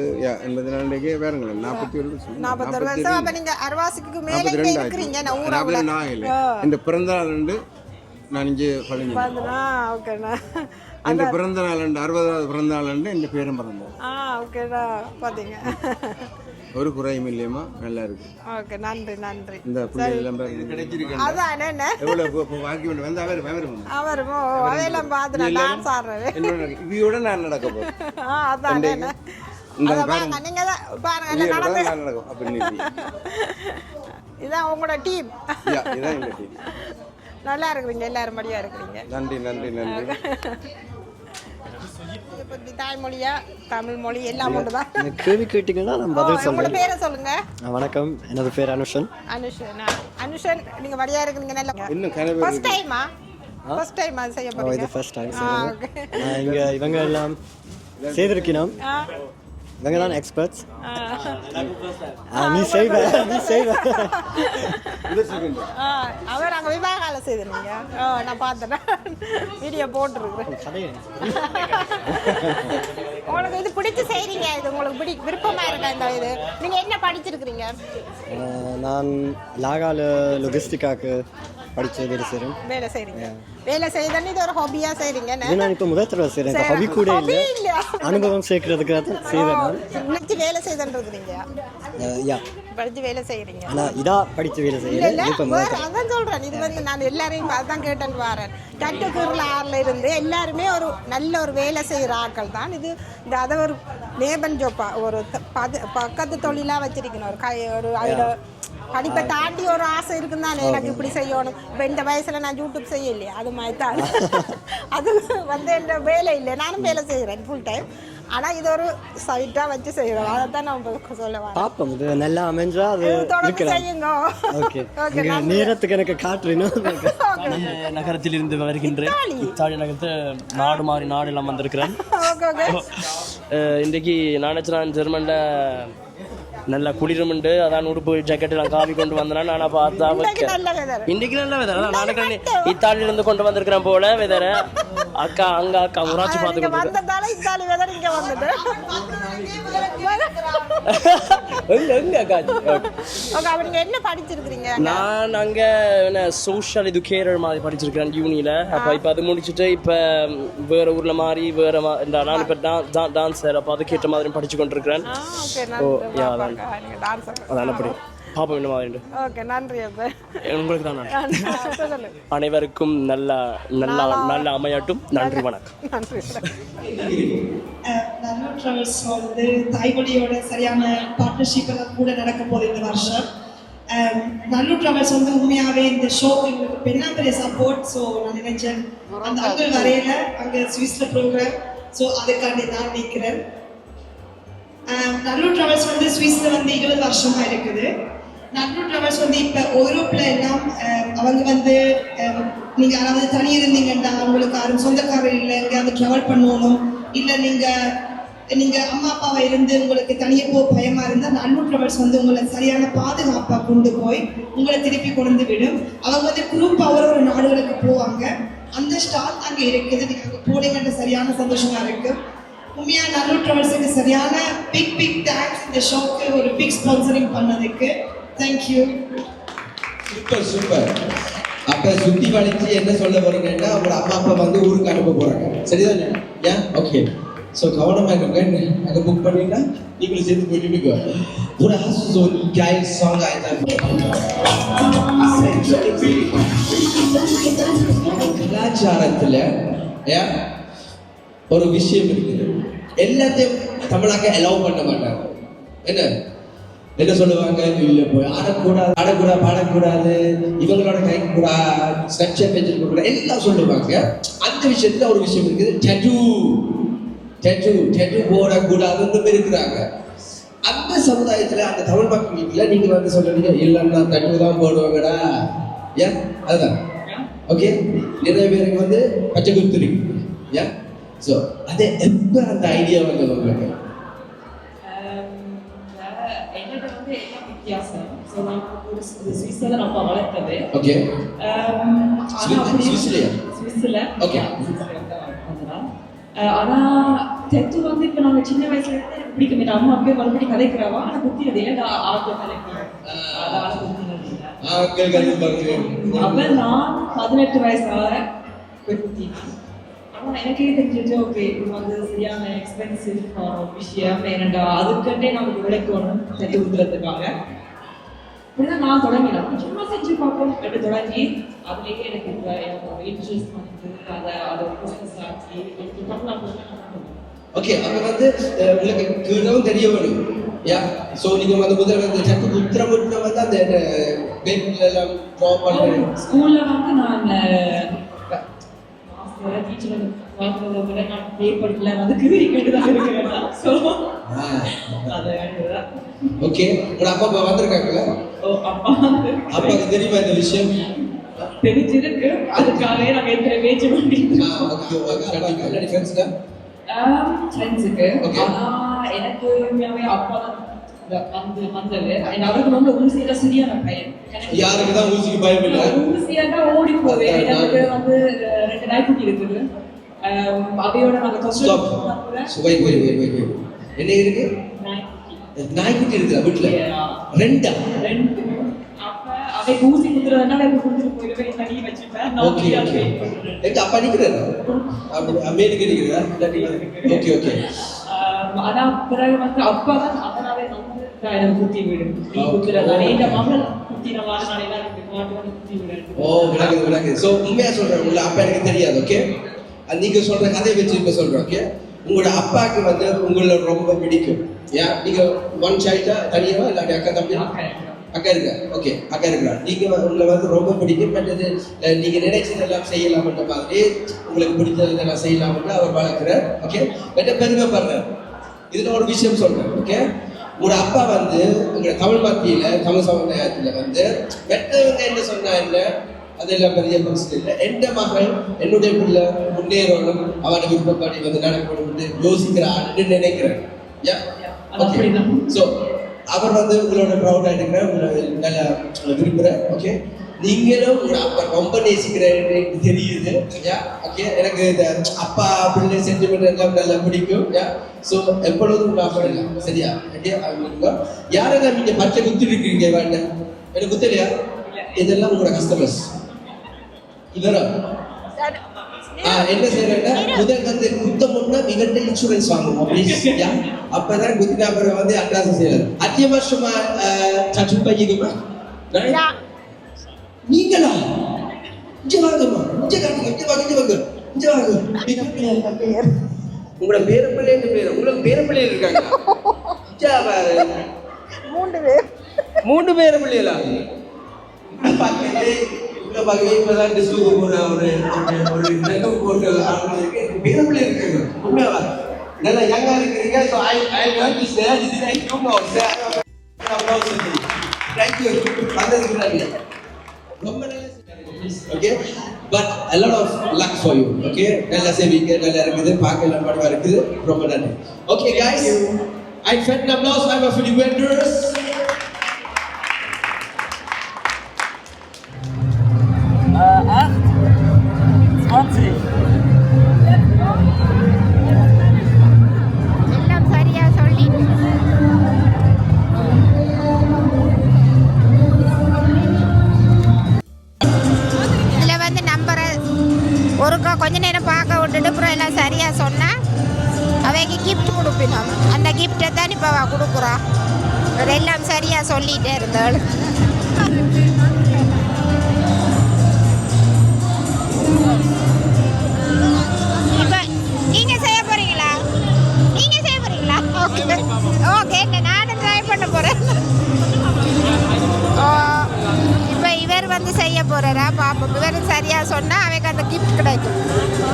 வேறுங்களேன் 41 வருஷம் அப்ப நீங்க அரவாசிக்கு மேல இருக்கிறீங்க நான் ஊரா இந்த பிறந்த நாள் நான் இங்கே பழனி ஓகேண்ணா இந்த பிறந்த நாள் 60வது பிறந்த நாள் என் பேரும் பிறந்தோம் ஓகேண்ணா பாத்தீங்க ஒரு குறையும் இல்லையம்மா நல்லா இருக்கு ஓகே நன்றி நன்றி இந்த பிள்ளைகள் எல்லாம் கிடைச்சிருக்கு அதான் என்ன எவ்வளவு வாக்கி வந்து அவரும் அவையெல்லாம் பார்த்து நான் டான்ஸ் ஆடுறேன் இதையோட நான் நடக்க போறேன் அதான் என்ன நீங்க தான் பாருங்க நடக்கும் அப்படின்னு இதான் உங்களோட டீம் இதான் எங்க டீம் நல்லா இருக்கிறீங்க எல்லாரும் படியா இருக்கிறீங்க நன்றி நன்றி நன்றி தாய்மொழியா தமிழ் மொழி எல்லாம் ஒன்றுதான் கேள்வி கேட்டீங்கன்னா நான் பதில் சொல்றேன் பேரை சொல்லுங்க வணக்கம் எனது பேர் அனுஷன் அனுஷன் நீங்க வழியா இருக்கீங்க நல்லா ஃபர்ஸ்ட் டைமா ஃபர்ஸ்ட் டைம் அது செய்ய போறீங்க இது ஃபர்ஸ்ட் டைம் நான் இவங்க எல்லாம் செய்திருக்கணும் இவங்க தான் எக்ஸ்பர்ட்ஸ் நீ செய்வ அவர் அங்கே விவாகால செய்திருந்தீங்க நான் பார்த்தேன் வீடியோ போட்டுருக்குறேன் உங்களுக்கு இது பிடிச்சி செய்றீங்க இது உங்களுக்கு விருப்பமா இருக்கா இந்த இது நீங்க என்ன படிச்சிருக்கிறீங்க நான் லாகால லொஜிஸ்டிக்காக்கு படிச்சு வேலை செய்றீங்க வேலை செய்தன்னு இது ஒரு ஹாபியா செய்றீங்க நான் இப்போ முதல் தடவை செய்றேன் இந்த ஹாபி கூட இல்ல அனுபவம் சேர்க்கிறதுக்காக தான் செய்றேன் வேலை செய்தன்றீங்க படிச்சு வேலை செய்றீங்க நான் இதா படிச்சு வேலை செய்யறேன் இப்போ அதான் சொல்றேன் இது வந்து நான் எல்லாரையும் அதான் கேட்டேன்னு வரேன் கட்டுக்கூர்ல ஆறுல இருந்து எல்லாருமே ஒரு நல்ல ஒரு வேலை செய்யற ஆட்கள் தான் இது இந்த அதை ஒரு லேபன் ஜோப்பா ஒரு பக்கத்து தொழிலா வச்சிருக்கணும் ஒரு படிப்பை தாண்டி ஒரு ஆசை இருக்குன்னு எனக்கு இப்படி செய்யணும் இப்போ இந்த வயசுல நான் யூடியூப் செய்யலையே அது மாதிரி தான் அது வந்து என் வேலை இல்லை நானும் வேலை செய்கிறேன் ஃபுல் டைம் ஆனால் இது ஒரு சைட்டாக வச்சு செய்கிறோம் அதை தான் நான் சொல்ல வரேன் பாப்போம் இது நல்லா அமைஞ்சா அது செய்யுங்க ஓகே நேரத்துக்கு எனக்கு காட்டுறேன் நகரத்தில் இருந்து வருகின்றேன் இத்தாலி நகரத்து நாடு மாறி நாடு எல்லாம் வந்திருக்கிறேன் இன்றைக்கு நான் ஜெர்மன்ல நல்லா குளிருமுண்டு அதான் உடுப்பு ஜாக்கெட் எல்லாம் காவி கொண்டு வந்தேன் நான் பார்த்தா இன்னைக்கு நல்ல வெதர் அதான் நாளைக்கு இத்தாலியில இருந்து கொண்டு வந்திருக்கிறேன் போல வெதர அக்கா அக்கா உராட்சி பார்த்து நான் அங்க சோஷியல் எஜுகேட்டர் மாதிரி படிச்சிருக்கிறேன் யூனியில அப்ப இப்ப அது முடிச்சுட்டு இப்ப வேற ஊர்ல மாறி வேற நான் இப்ப டான்ஸர் அப்ப அதுக்கேற்ற மாதிரி படிச்சு கொண்டிருக்கிறேன் அதான் அப்படி பாப்பா என்ன மாதிரி உங்களுக்கு தான் அனைவருக்கும் நல்ல நல்ல நல்ல அமையாட்டும் நன்றி வணக்கம் வந்து தாய்மொழியோட சரியான பார்ட்னர்ஷிப் எல்லாம் கூட நடக்க போகுது இந்த வருஷம் நல்லூர் டிராவல்ஸ் வந்து உண்மையாகவே இந்த ஷோக்கு எங்களுக்கு பெரிய பெரிய சப்போர்ட் ஸோ நான் நினைச்சேன் அந்த அங்கே வரையில அங்கே சுவிஸில் ப்ரோக்ராம் ஸோ அதுக்காண்டி நான் நிற்கிறேன் நல்லூர் டிராவல்ஸ் வந்து சுவிஸில் வந்து 20 வருஷமா இருக்குது நல்லூர் டிராவல்ஸ் வந்து இப்போ யூரோப்பில் எல்லாம் அவங்க வந்து நீங்கள் யாராவது தனி இருந்தீங்கன்னா உங்களுக்கு யாரும் சொந்தக்காரர் இல்லை எங்கேயாவது ட்ராவல் பண்ணணும் இல்லை நீங்கள் அம்மா அப்பாவை இருந்து உங்களுக்கு தனியாக போக பயமாக இருந்தால் நல்லூர் டிராவல்ஸ் வந்து உங்களை சரியான பாதுகாப்பாக கொண்டு போய் உங்களை திருப்பி கொண்டு விடும் அவங்க வந்து குரூப்பாக ஒரு நாடுகளுக்கு போவாங்க அந்த ஸ்டாக் அங்கே இருக்குது நீங்கள் அங்கே போனீங்கன்ற சரியான சந்தோஷமாக இருக்குது உண்மையாக நல்லூர் டிராவல்ஸுக்கு சரியான பிக் தேங்க்ஸ் இந்த ஷோக்கு ஒரு பிக் ஸ்பான்சரிங் பண்ணதுக்கு தேங்க்யூ சூப்பர் அப்ப சுத்தி வளைச்சு என்ன சொல்ல போறீங்கன்னா உங்களோட அம்மா அப்பா வந்து ஊருக்கு அனுப்ப போறாங்க சரிதானே ஏன் ஓகே ஸோ கவனமா இருங்க அங்கே புக் பண்ணீங்கன்னா நீங்களும் சேர்த்து போயிட்டு ஒரு so geil Song கலாச்சாரத்துல ஒரு விஷயம் இருக்குது. எல்லாத்தையும் தமிழாக்க அலோவ் பண்ண மாட்டாங்க. என்ன சொல்லுவாங்க, இல்லை போய் ஆடக்கூடாது பாடக்கூடாது, இவங்களோட கைக்கு கூட ஸ்ட்ரக்சர் வச்சிருக்க கூட எல்லாம் சொல்லுவாங்க. அந்த விஷயத்துல ஒரு விஷயம் இருக்குது, டெட்டு போடக்கூடாதுன்னு இருக்கிறாங்க. அந்த சமுதாயத்துல அந்த தமிழ் மக்களுக்குல நீங்க வந்து சொல்றீங்க, இல்லைன்னா டட்டு தான் போடுவாங்கடா, ஏன் அதுதான் ஓகே. நிறைய பேருக்கு வந்து பச்சை குத்துறீங்க, ஏன்? ஸோ அது எப்போ அந்த ஐடியா வந்து உங்களுக்கு? என்னோட வந்து என்ன வித்தியாசம், ஸோ நான் ஒரு சுவிஸ்ல நான் வளர்த்தது. ஓகே. சுவிஸ்ல ஓகே. ஆனா டெட்டு வந்து இப்போ நாங்கள் சின்ன வயசுல இருந்து எனக்கு பிடிக்கும். என் அம்மா அப்படியே மறுபடியும் கதைக்கிறாவா, ஆனால் குத்தினது இல்லை. நான் ஆட்கள் கதைக்கிறேன், அப்ப நான் 18 வயசாக போய் குத்தினேன். ஆனா எனக்கே தெரிஞ்சிட்டு ஓகே இது வந்து சரியான எக்ஸ்பென்சிவ் விஷயம், ஏனண்டா அதுக்கிட்டே நமக்கு விளக்கணும் டெட்டு குத்துறதுக்காக. இப்படிதான் நான் தொடங்கினேன், சும்மா செஞ்சு பார்ப்போம் என்று தொடங்கி அதுலேயே எனக்கு இப்போ இன்ட்ரெஸ்ட் வந்து அதை ப்ரோசஸ் ஆக்கி ஓகே. அப்போ வந்து உங்களுக்கு கீழவும் தெரிய வரும், யா. ஸோ நீங்கள் வந்து முதல்ல வந்து சட்டு குத்திரம் வந்து அந்த பேப்பர்ல எல்லாம் ட்ரா பண்ணுறேன். ஸ்கூல்ல வந்து நான் டீச்சர் பார்க்கறத விட நான் பேப்பர்ல வந்து கிரி கேட்டு தான் இருக்கிறேன். ஸோ அதை ஓகே. உங்களோட அப்பா வந்திருக்காங்களா? அப்பாவுக்கு தெரியுமா இந்த விஷயம்? தெரிஞ்சிருக்கு, அதுக்காகவே நாங்கள் எத்தனை பேச்சு பண்ணிட்டு ஃப்ரெண்ட்ஸுக்கு. ஆனால் எனக்கு உண்மையாகவே அப்பா வந்தது. அவருக்கு வந்து ஊசியில சரியான பயம். யாருக்கு தான் ஊசிக்கு பயம் இல்லை? ஊசியா தான் ஓடி போவேன். எனக்கு வந்து 2 நாய்க்குட்டி இருக்குது. அவையோட நாங்கள் சுவை என்ன இருக்கு? நாய்க்குட்டி இருக்குதா வீட்டுல? 2 அவை ஊசி குத்துறதுனால கொடுத்துட்டு போயிடுவேன், தனியை வச்சுப்பேன். எங்க அப்பா நிக்கிறாரு, அமெரிக்கா நிக்கிறா. Okay okay. ஆனா பிறகு வந்து அப்பா தான் அதனாலே வந்து எனக்கு குத்தி விடும். நீ குத்துறதானே இந்த மகள் குத்தினவாறு நான் எல்லாரும் மாட்டு வந்து குத்தி விடுறேன். ஓ விளக்குது. ஸோ உண்மையா சொல்றேன், உங்களை அப்பா எனக்கு தெரியாது. ஓகே. நீங்க சொல்ற கதையை வச்சு இப்ப சொல்றேன். ஓகே. உங்களோட அப்பாவுக்கு வந்து உங்களை ரொம்ப பிடிக்கும். ஏன் நீங்க ஒன் சைல்டா தனியாவா இல்லாட்டி அக்கா தம்பி? அக்கா இருக்கா? ஓகே, அக்கா இருக்கிறா. நீங்க உங்களை வந்து ரொம்ப பிடிக்கும். மற்றது நீங்க நினைச்சதெல்லாம் செய்யலாம்ன்ற மாதிரி உங்களுக்கு பிடிச்சதெல்லாம் செய்யலாம்னு அவர் வளர்க்குறார். ஓகே. மற்ற பெருமைப்படுறார். இதுல ஒரு விஷயம் சொல்றேன். ஓகே. உங்களோட அப்பா வந்து உங்களோட தமிழ் மத்தியில தமிழ் சமுதாயத்துல வந்து மற்றவங்க என்ன சொன்னா என்ன அதெல்லாம் பெரிய பிரச்சனை இல்லை. எந்த மகள் என்னுடைய பிள்ளை முன்னேறணும், அவனை விருப்பப்படி வந்து நடக்கணும்னு யோசிக்கிறான்னு நினைக்கிறேன். ஸோ அவர் வந்து உங்களோட ப்ரௌடாக இருக்கிற உங்களை நல்லா விரும்புகிறேன். ஓகே. நீங்களும் உங்களோட அப்பா ரொம்ப நேசிக்கிறேன்னு தெரியுது. ஓகே. எனக்கு இந்த அப்பா பிள்ளை சென்டிமெண்ட் எல்லாம் நல்லா பிடிக்கும். ஸோ எப்பொழுதும் உங்கள் அப்பா இல்லை சரியா? யாரெல்லாம் நீங்கள் பச்சை குத்தி இருக்கீங்க வேண்டாம் எனக்கு குத்தலையா? இதெல்லாம் உங்களோட கஸ்டமர்ஸ். இவரா என்ன செய்யறேன்னா முதல் வந்து குத்த முன்னா இவர்கிட்ட இன்சூரன்ஸ் வாங்குவோம். அப்பதான் குத்தினா பிறகு வந்து அட்ராசம் செய்யறது. அத்திய வருஷமா சச்சு பையகுமா நீங்களா? இங்க வாங்கம்மா, இங்க காட்டுங்க, இங்க வாங்க. உங்களோட பேரப்பிள்ளை பேரு, உங்களுக்கு பேரப்பிள்ளை இருக்காங்க? 3 பேரப்பிள்ளைகளா? இப்பதான் டிஸ்கோ போற ஒரு பேரப்பிள்ளை இருக்காங்க. உண்மையா நல்லா யங்கா இருக்கிறீங்க. So I love you sir. இது I don't know sir. Thank you வந்ததுக்கு ரொம்ப நல்லா. Okay. But a lot of luck for you. Okay. நல்லா சேவிங்க, நல்லா இருக்குது, பார்க்க எல்லாம் படமா இருக்குது. ரொம்ப நன்றி. Okay guys, I felt an applause for the vendors. எல்லாம் சரியா சொல்லி இதில் வந்து நம்பரை ஒருக்கா கொஞ்ச நேரம் பார்க்க விட்டுட்டு அப்புறம் எல்லாம் சரியா சொன்னா அவைக்கு கிஃப்ட் கொடுப்பினோம். அந்த கிஃப்டை தான் இப்போ கொடுக்குறோம். எல்லாம் சரியா சொல்லிட்டே இருந்தாள். இப்போ நீங்க செய்ய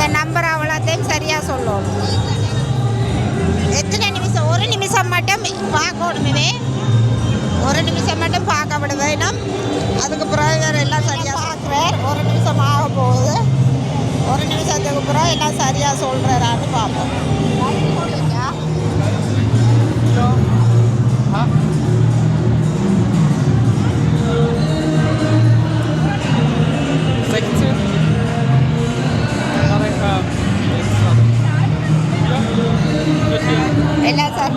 அந்த நம்பர் அவ்வளோத்தையும் சரியாக சொல்லணும். எத்தனை நிமிஷம்? ஒரு நிமிஷம் மட்டும் பார்க்கணுமே, ஒரு நிமிஷம் மட்டும் பார்க்க விட வேணும். அதுக்கு பிறகு எல்லாம் சரியாக பார்க்குறார். ஒரு நிமிஷம் ஆக போகுது. ஒரு நிமிஷத்துக்கு பிறகு எல்லாம் சரியாக சொல்கிறாரான்னு பார்ப்போம். எல்லாம் சார்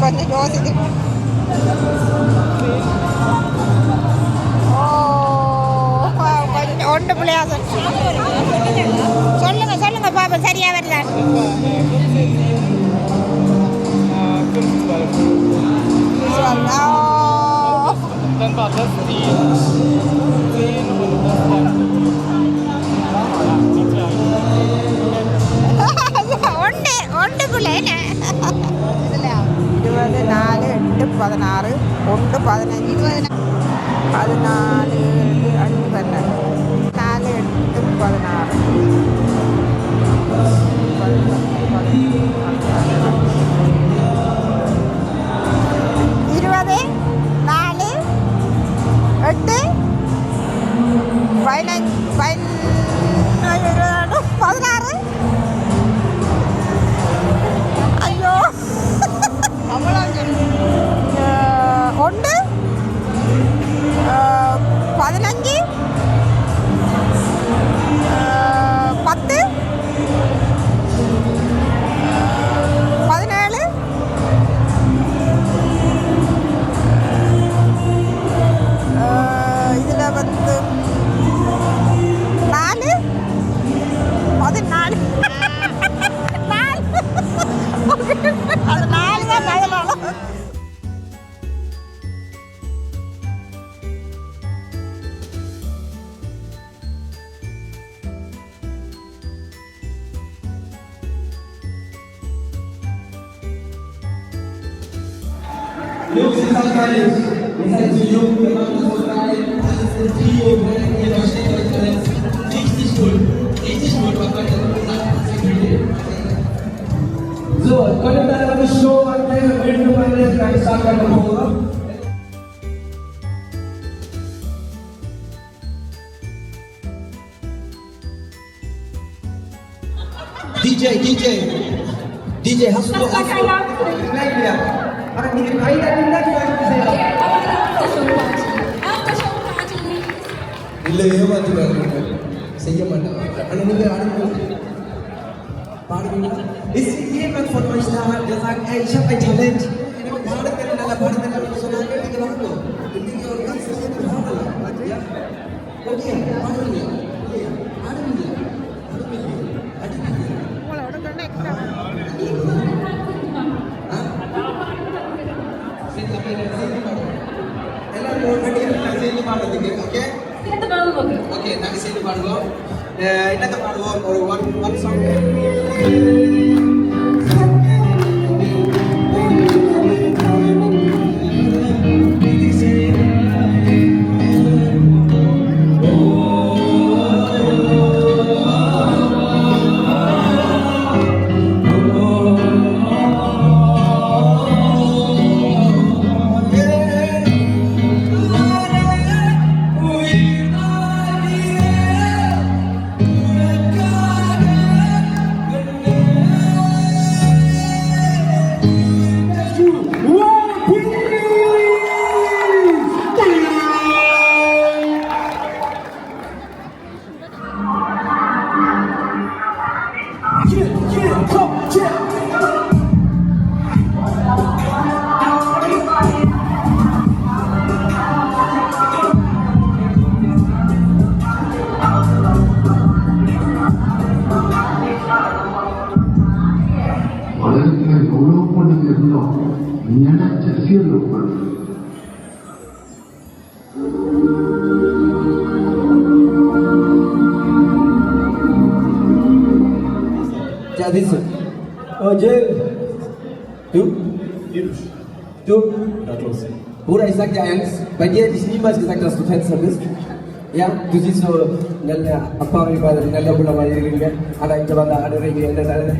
கொஞ்சம் யோசித்து கொஞ்சம் ஒன்று பிள்ளையா சொல்லுங்க சொல்லுங்க பாப்பா சரியா வருதான். Dann war das die 10 und das dann. ஒன்று பிள்ளைன்னு 20, 4, 8, 16, 1, 15, 14, 5, 4, 8, 16. 20, 4, 8, 15, 16. ஐயோ அவ்வளோ 1, 15, 10, 17, இதில் வந்து 4, 14. அது 4 தான் பதினாலும். So, können wir eine Show annehmen, wenn du meine Kreissache bekommst? DJ, hast du noch இல்லை ஏமாத்துறாங்க செய்ய மாட்டாங்க. ஆனால் நீங்கள் பாடுவீங்க. Ist jemand von euch da, der sagt, ey, ich habe ein Talent? நல்ல பாடுங்க சொன்னாங்க. நீங்கள் வாங்க. நீங்கள் ஒரு ganz பாடலாம். Ja? Okay, பாடுவீங்க. ஆடுவீங்க. எல்லாரும் சேர்ந்து பாடுறதுக்கு ஓகே ஓகே நாங்கள் சேர்ந்து பாடுவோம். என்னத்தை பாடுவோம்? ஒரு one song. Ja, diese. Oh, Jay. Du? Du? Na, los. Bruder, ich sag dir eins, bei dir hätte ich niemals gesagt, dass du Tänzer bist. Ja, du siehst so, Appa, Nella Bula Maringa, Ada Jabala, Ada Ringa, Ada.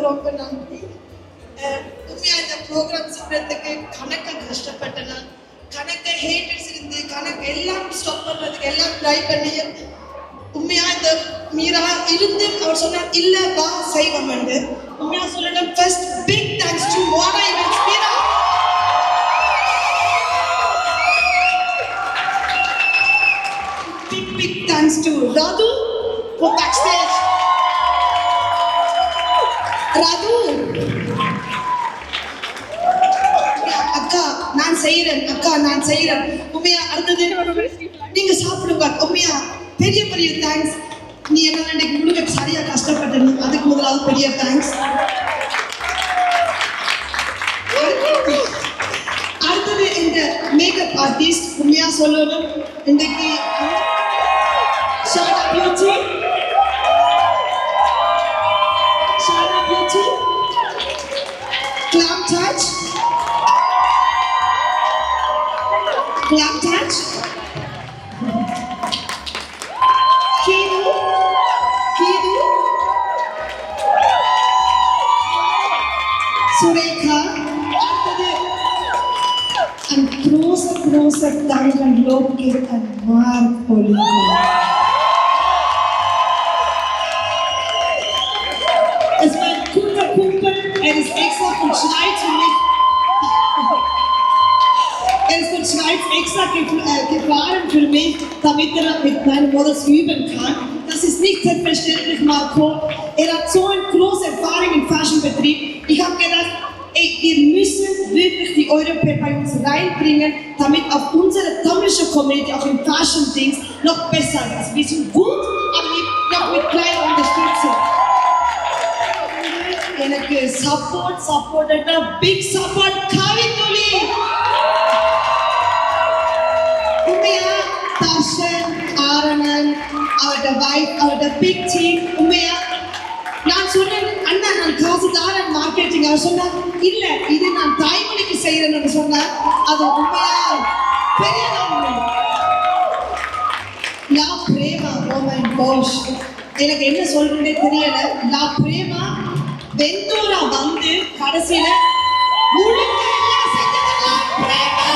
ரொம்ப நன்றி. உண்மையா இந்த program செய்யறதுக்கு கணக்க கஷ்டப்பட்டேன் நான். கணக்க haters இருந்து கணக்கு எல்லாம் ஸ்டாப் பண்றதுக்கு எல்லாம் ட்ரை பண்ணி உண்மையா இந்த மீரா இருந்து அவர் சொன்னார் இல்ல வா செய்வோம். உண்மையா சொல்லணும் ஃபர்ஸ்ட் பிக் தேங்க்ஸ் டு வாடா events Meera. Big thanks to Radu for backstage. Radu, அக்கா நான் செய்யறேன் உண்மையா அடுத்தது நீங்க சாப்பிடுங்க. உண்மையா பெரிய பெரிய தேங்க்ஸ். நீ என்ன இன்னைக்கு முழுக்க சரியா கஷ்டப்பட்ட நீ அதுக்கு முதலாவது பெரிய தேங்க்ஸ். அடுத்தது இந்த மேக்கப் ஆர்டிஸ்ட் உண்மையா சொல்லணும் இன்னைக்கு Shana Beauty. Clam touch. Kidu. Surekha. And großer Dank und Lob geht an Mark Polino. Es war ein guter Kumpel, er ist extra von Schweiz extra gefahren für mich, damit er mit meinen Models üben kann. Das ist nicht selbstverständlich, Marco. Er hat so eine große Erfahrung im Fashionbetrieb. Ich habe gedacht, ey, wir müssen wirklich die Europäer bei uns reinbringen, damit auch unsere tamilische Community auch im Fashion-Dings noch besser ist. Wir sind gut, aber noch mit kleiner Unterstützung. எனக்கு சப்போர்ட்டா big support காவித்துளி. Darshan, ஆரணன், அவரோட wife, அவரோட big team. உண்மையா நான் சொன்னேன், அண்ணா நான் காசு தாரன் marketing. அவர் சொன்னார், இல்ல இது நான் தாய்மொழிக்கு செய்யறேன்னு சொன்னார். அது உண்மையா பெரிய நன்றி. லா பிரேமா, ஓ மை கோஷ், எனக்கு என்ன சொல்றேன்னே தெரியல. லா பிரேமா வெந்தூரா வந்து கடைசியில முழுக்க எல்லாம் செஞ்சது லா பிரேமா.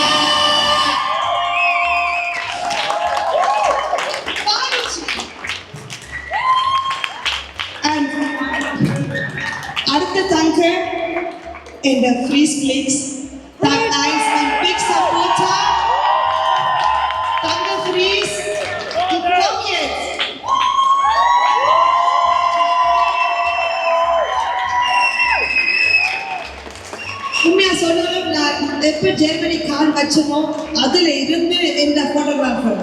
அடுத்த தங்க இந்த ஃப்ரீஸ் கிளிக்ஸ் தங்க ஐஸ் அண்ட் பிக் சப்போர்ட்டர் தங்க ஃப்ரீஸ் இப்ராஹிம். உண்மையா சொல்லணும், நான் எப்ப ஜெர்மனி கால் வச்சனோ அதுல இருந்து இந்த போட்டோகிராஃபர்.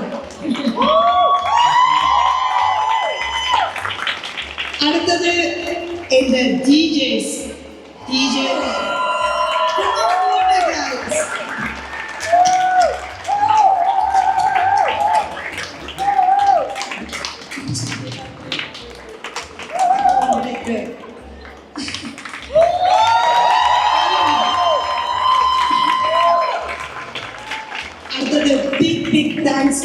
அடுத்தது இந்த DJs. அடுத்தது பிக் தேங்க்ஸ்.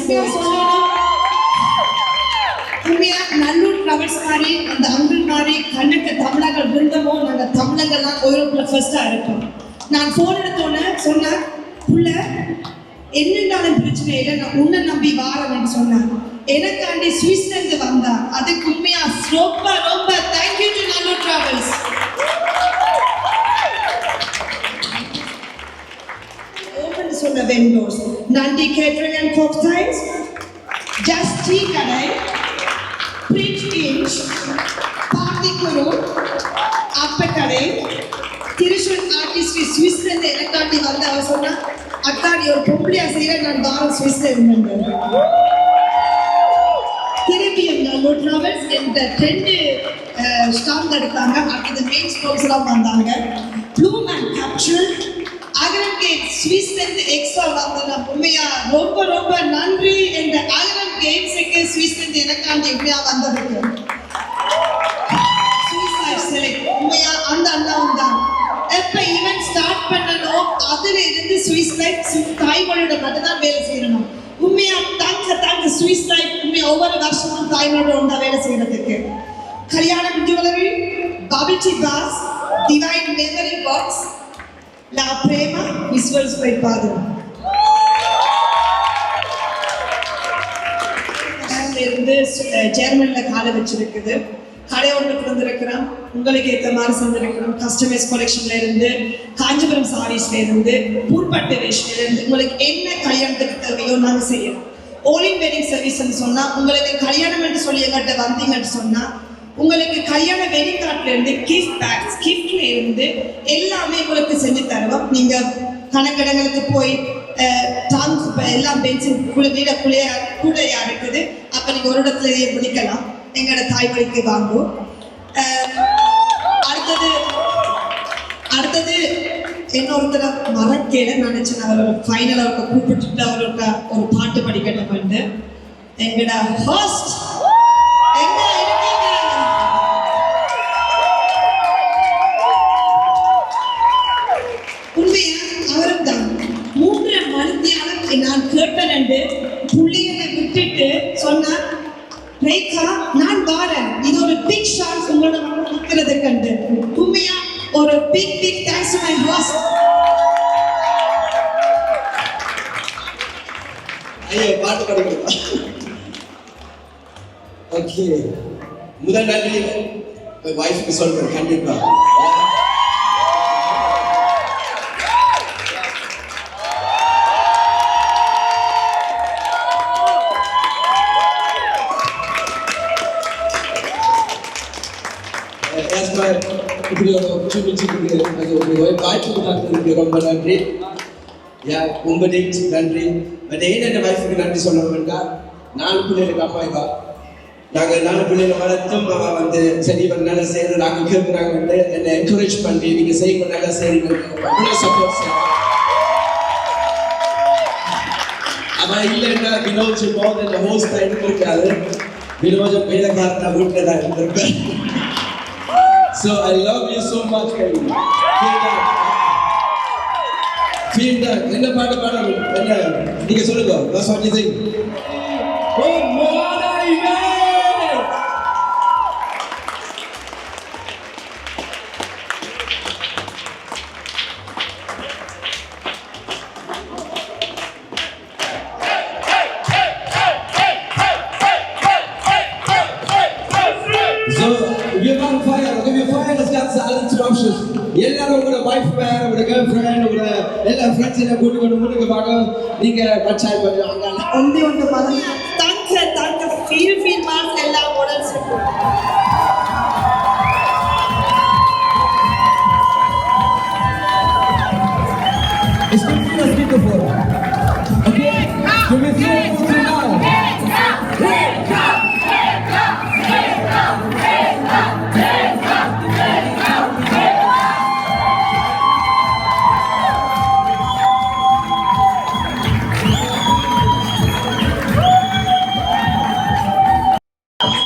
உண்மையா நல்லூர் டிராவல்ஸ் மாதிரி அந்த அங்கிள் மாதிரி கண்ணுக்கு தமிழர்கள் இருந்தமோ நாங்கள் தமிழங்கள்லாம் யூரோப்ல ஃபர்ஸ்டா இருப்போம். நான் போன் எடுத்தோன்னே சொன்னேன், புள்ள என்னென்னாலும் பிரச்சனை இல்லை, நான் உன்னை நம்பி வாரேன்னு சொன்னேன். எனக்காண்டி சுவிஸ்லேருந்து வந்தா. அதுக்கு உண்மையா ரொம்ப ரொம்ப thank you to Nallur travels. Open சொன்ன வெண்டோர்ஸ் நண்டி catering and cocktails, just tea கடை, பிரிட்ஜ் இன்ச், பார்த்திக்குரு, அப்பக்கடை, திருச்சூர் ஆர்டிஸ்ட்ரி சுவிஸ்லேருந்து எனக்காண்டி வந்து அவர் சொன்னா, அக்கா நீ ஒரு பொம்பளையா செய்யற, நான் வாரம் சுவிஸ்ல இருந்தேன். திரும்பியும் நல்லூர் டிராவல்ஸ் என்ற 2 ஸ்டாம்ப் எடுத்தாங்க. அடுத்தது மெயின் ஸ்போர்ட்ஸ் எல்லாம் வந்தாங்க. ப்ளூம் அண்ட் கேப்சூல், அகரம் கேட் சுவிஸ்லேருந்து எக்ஸ்ட்ரா வந்தாங்க. உண்மையா ரொம்ப ரொம்ப நன்றி. இந்த அகரம் கேட்ஸுக்கு சுவிஸ்லேருந்து எனக்காண்டி உண்மையா வந்ததுக்கு. சுவிஸ் லைஃப் செலக்ட் உண்மையா அந்த அண்ணாவும் தான். எப்ப ஈவென்ட் ஸ்டார்ட் பண்ணணும் அதுல இருந்து சுவிஸ் லைஃப் தாய்மொழியோட மட்டும் தான் வேலை செய்யணும். உண்மையா தங்க சுவிஸ் லைஃப் உண்மையா ஒவ்வொரு வருஷமும் தாய்மொழியோட ஒன்றா வேலை செய்யறதுக்கு. Kalyanam jewellery, bubble tea boss, divine memory box, La Prema, visuals by பாதம். இருந்து ஜெர்மன்ல காலை வச்சிருக்குது. கடை ஒன்று திறந்திருக்கிறோம், உங்களுக்கு ஏற்ற மாதிரி செஞ்சிருக்கிறோம். கஸ்டமைஸ் கலெக்ஷன்ல இருந்து, காஞ்சிபுரம் சாரீஸ்ல இருந்து, பூர்பட்டு வேஷ்டில இருந்து, உங்களுக்கு என்ன கல்யாணத்துக்கு தேவையோ நாங்க செய்யறோம். ஓலின் வெட்டிங் சர்வீஸ்ன்னு சொன்னா, உங்களுக்கு கல்யாணம் என்று சொல்லி எங்கிட்ட வந்தீங்கன்னு சொன்னா, உங்களுக்கு கல்யாண வெட்டிங் கார்ட்ல இருந்து கிஃப்ட் பேக்ஸ், கிஃப்ட்ல இருந்து எல்லாமே உங்களுக்கு செஞ்சு தருவோம். நீங்க கணக்கடங்களுக்கு போய் டாங்க் எல்லாம் பென்சில் வீட கூடையா இருக்குது. அப்ப நீங்க ஒரு இடத்துல பிடிக்கலாம். எங்களோட தாய்மொழிக்கு வாங்கும். அடுத்தது இன்னொருத்தர மறக்கேல நினைச்சேன். அவரோட ஃபைனல் அவருக்கு கூப்பிட்டு அவரோட ஒரு பாட்டு படிக்கணும் வந்து. எங்களோட ஹோஸ்ட் எங்க இருக்கீங்க? உண்மையா அவரும் தான் 3 மணித்தியாலம் நான் கேட்டேன். புள்ளிகளை விட்டுட்டு சொன்னார், ரேகா நான் வாரேன், இது ஒரு பிக் ஷாட் உங்களோட நிற்கிறது கண்டு. உண்மையா ஒரு big thanks to my host. ஐயோ பாட்டு படிக்கிறதா? ஓகே, முதல் நன்றி வைஃப்க்கு சொல்றேன் கண்டிப்பா. இப்படி ஒரு opportunity வாய்ப்பு கொடுத்ததுக்கு ரொம்ப நன்றி. உங்களுக்கு நன்றி. பட் ஏன் வைஃபுக்கு நன்றி சொல்ல வேண்டாம். 4 பிள்ளைகளுக்கு அப்பா இருக்கா. நாங்கள் 4 பிள்ளைகளை வளர்த்தும் அவன் வந்து சரி இவன் நல்லா செய்யறது நாங்கள் கேட்குறாங்க. என்னை என்கரேஜ் பண்ணி நீங்க செய்ய நல்லா செய்யுங்க, சப்போர்ட். அவன் இல்லைன்னா வினோஜ் மோர் இந்த ஹோஸ்ட் இருந்திருக்காரு. வினோஜ் வேலைக்காரனா வீட்டில் தான் இருந்திருப்பேன். So I love you so much, Kelly. Feel that. என்ன பாட்டு பாடணும்? என்ன நீங்க சொல்லுங்க. That's what you think. Good morning, man. So, wir machen Feier. Okay, wir feiern das Ganze alle zum Abschluss. எல்லாரும் உங்களோட வைஃப் பேர், உங்களோட கேர்ள் ஃப்ரெண்ட், உங்களோட எல்லா ஃப்ரெண்ட்ஸ் எல்லாம் கூட்டி கொண்டு முன்னுக்கு வாங்க. நீங்க பச்சாய் கொஞ்சம் அங்க ஒன்று பாருங்க. danke vielmals எல்லா மாடல்ஸுக்கும். Es kommt wieder das Mikrofon. Okay? Wir müssen so now.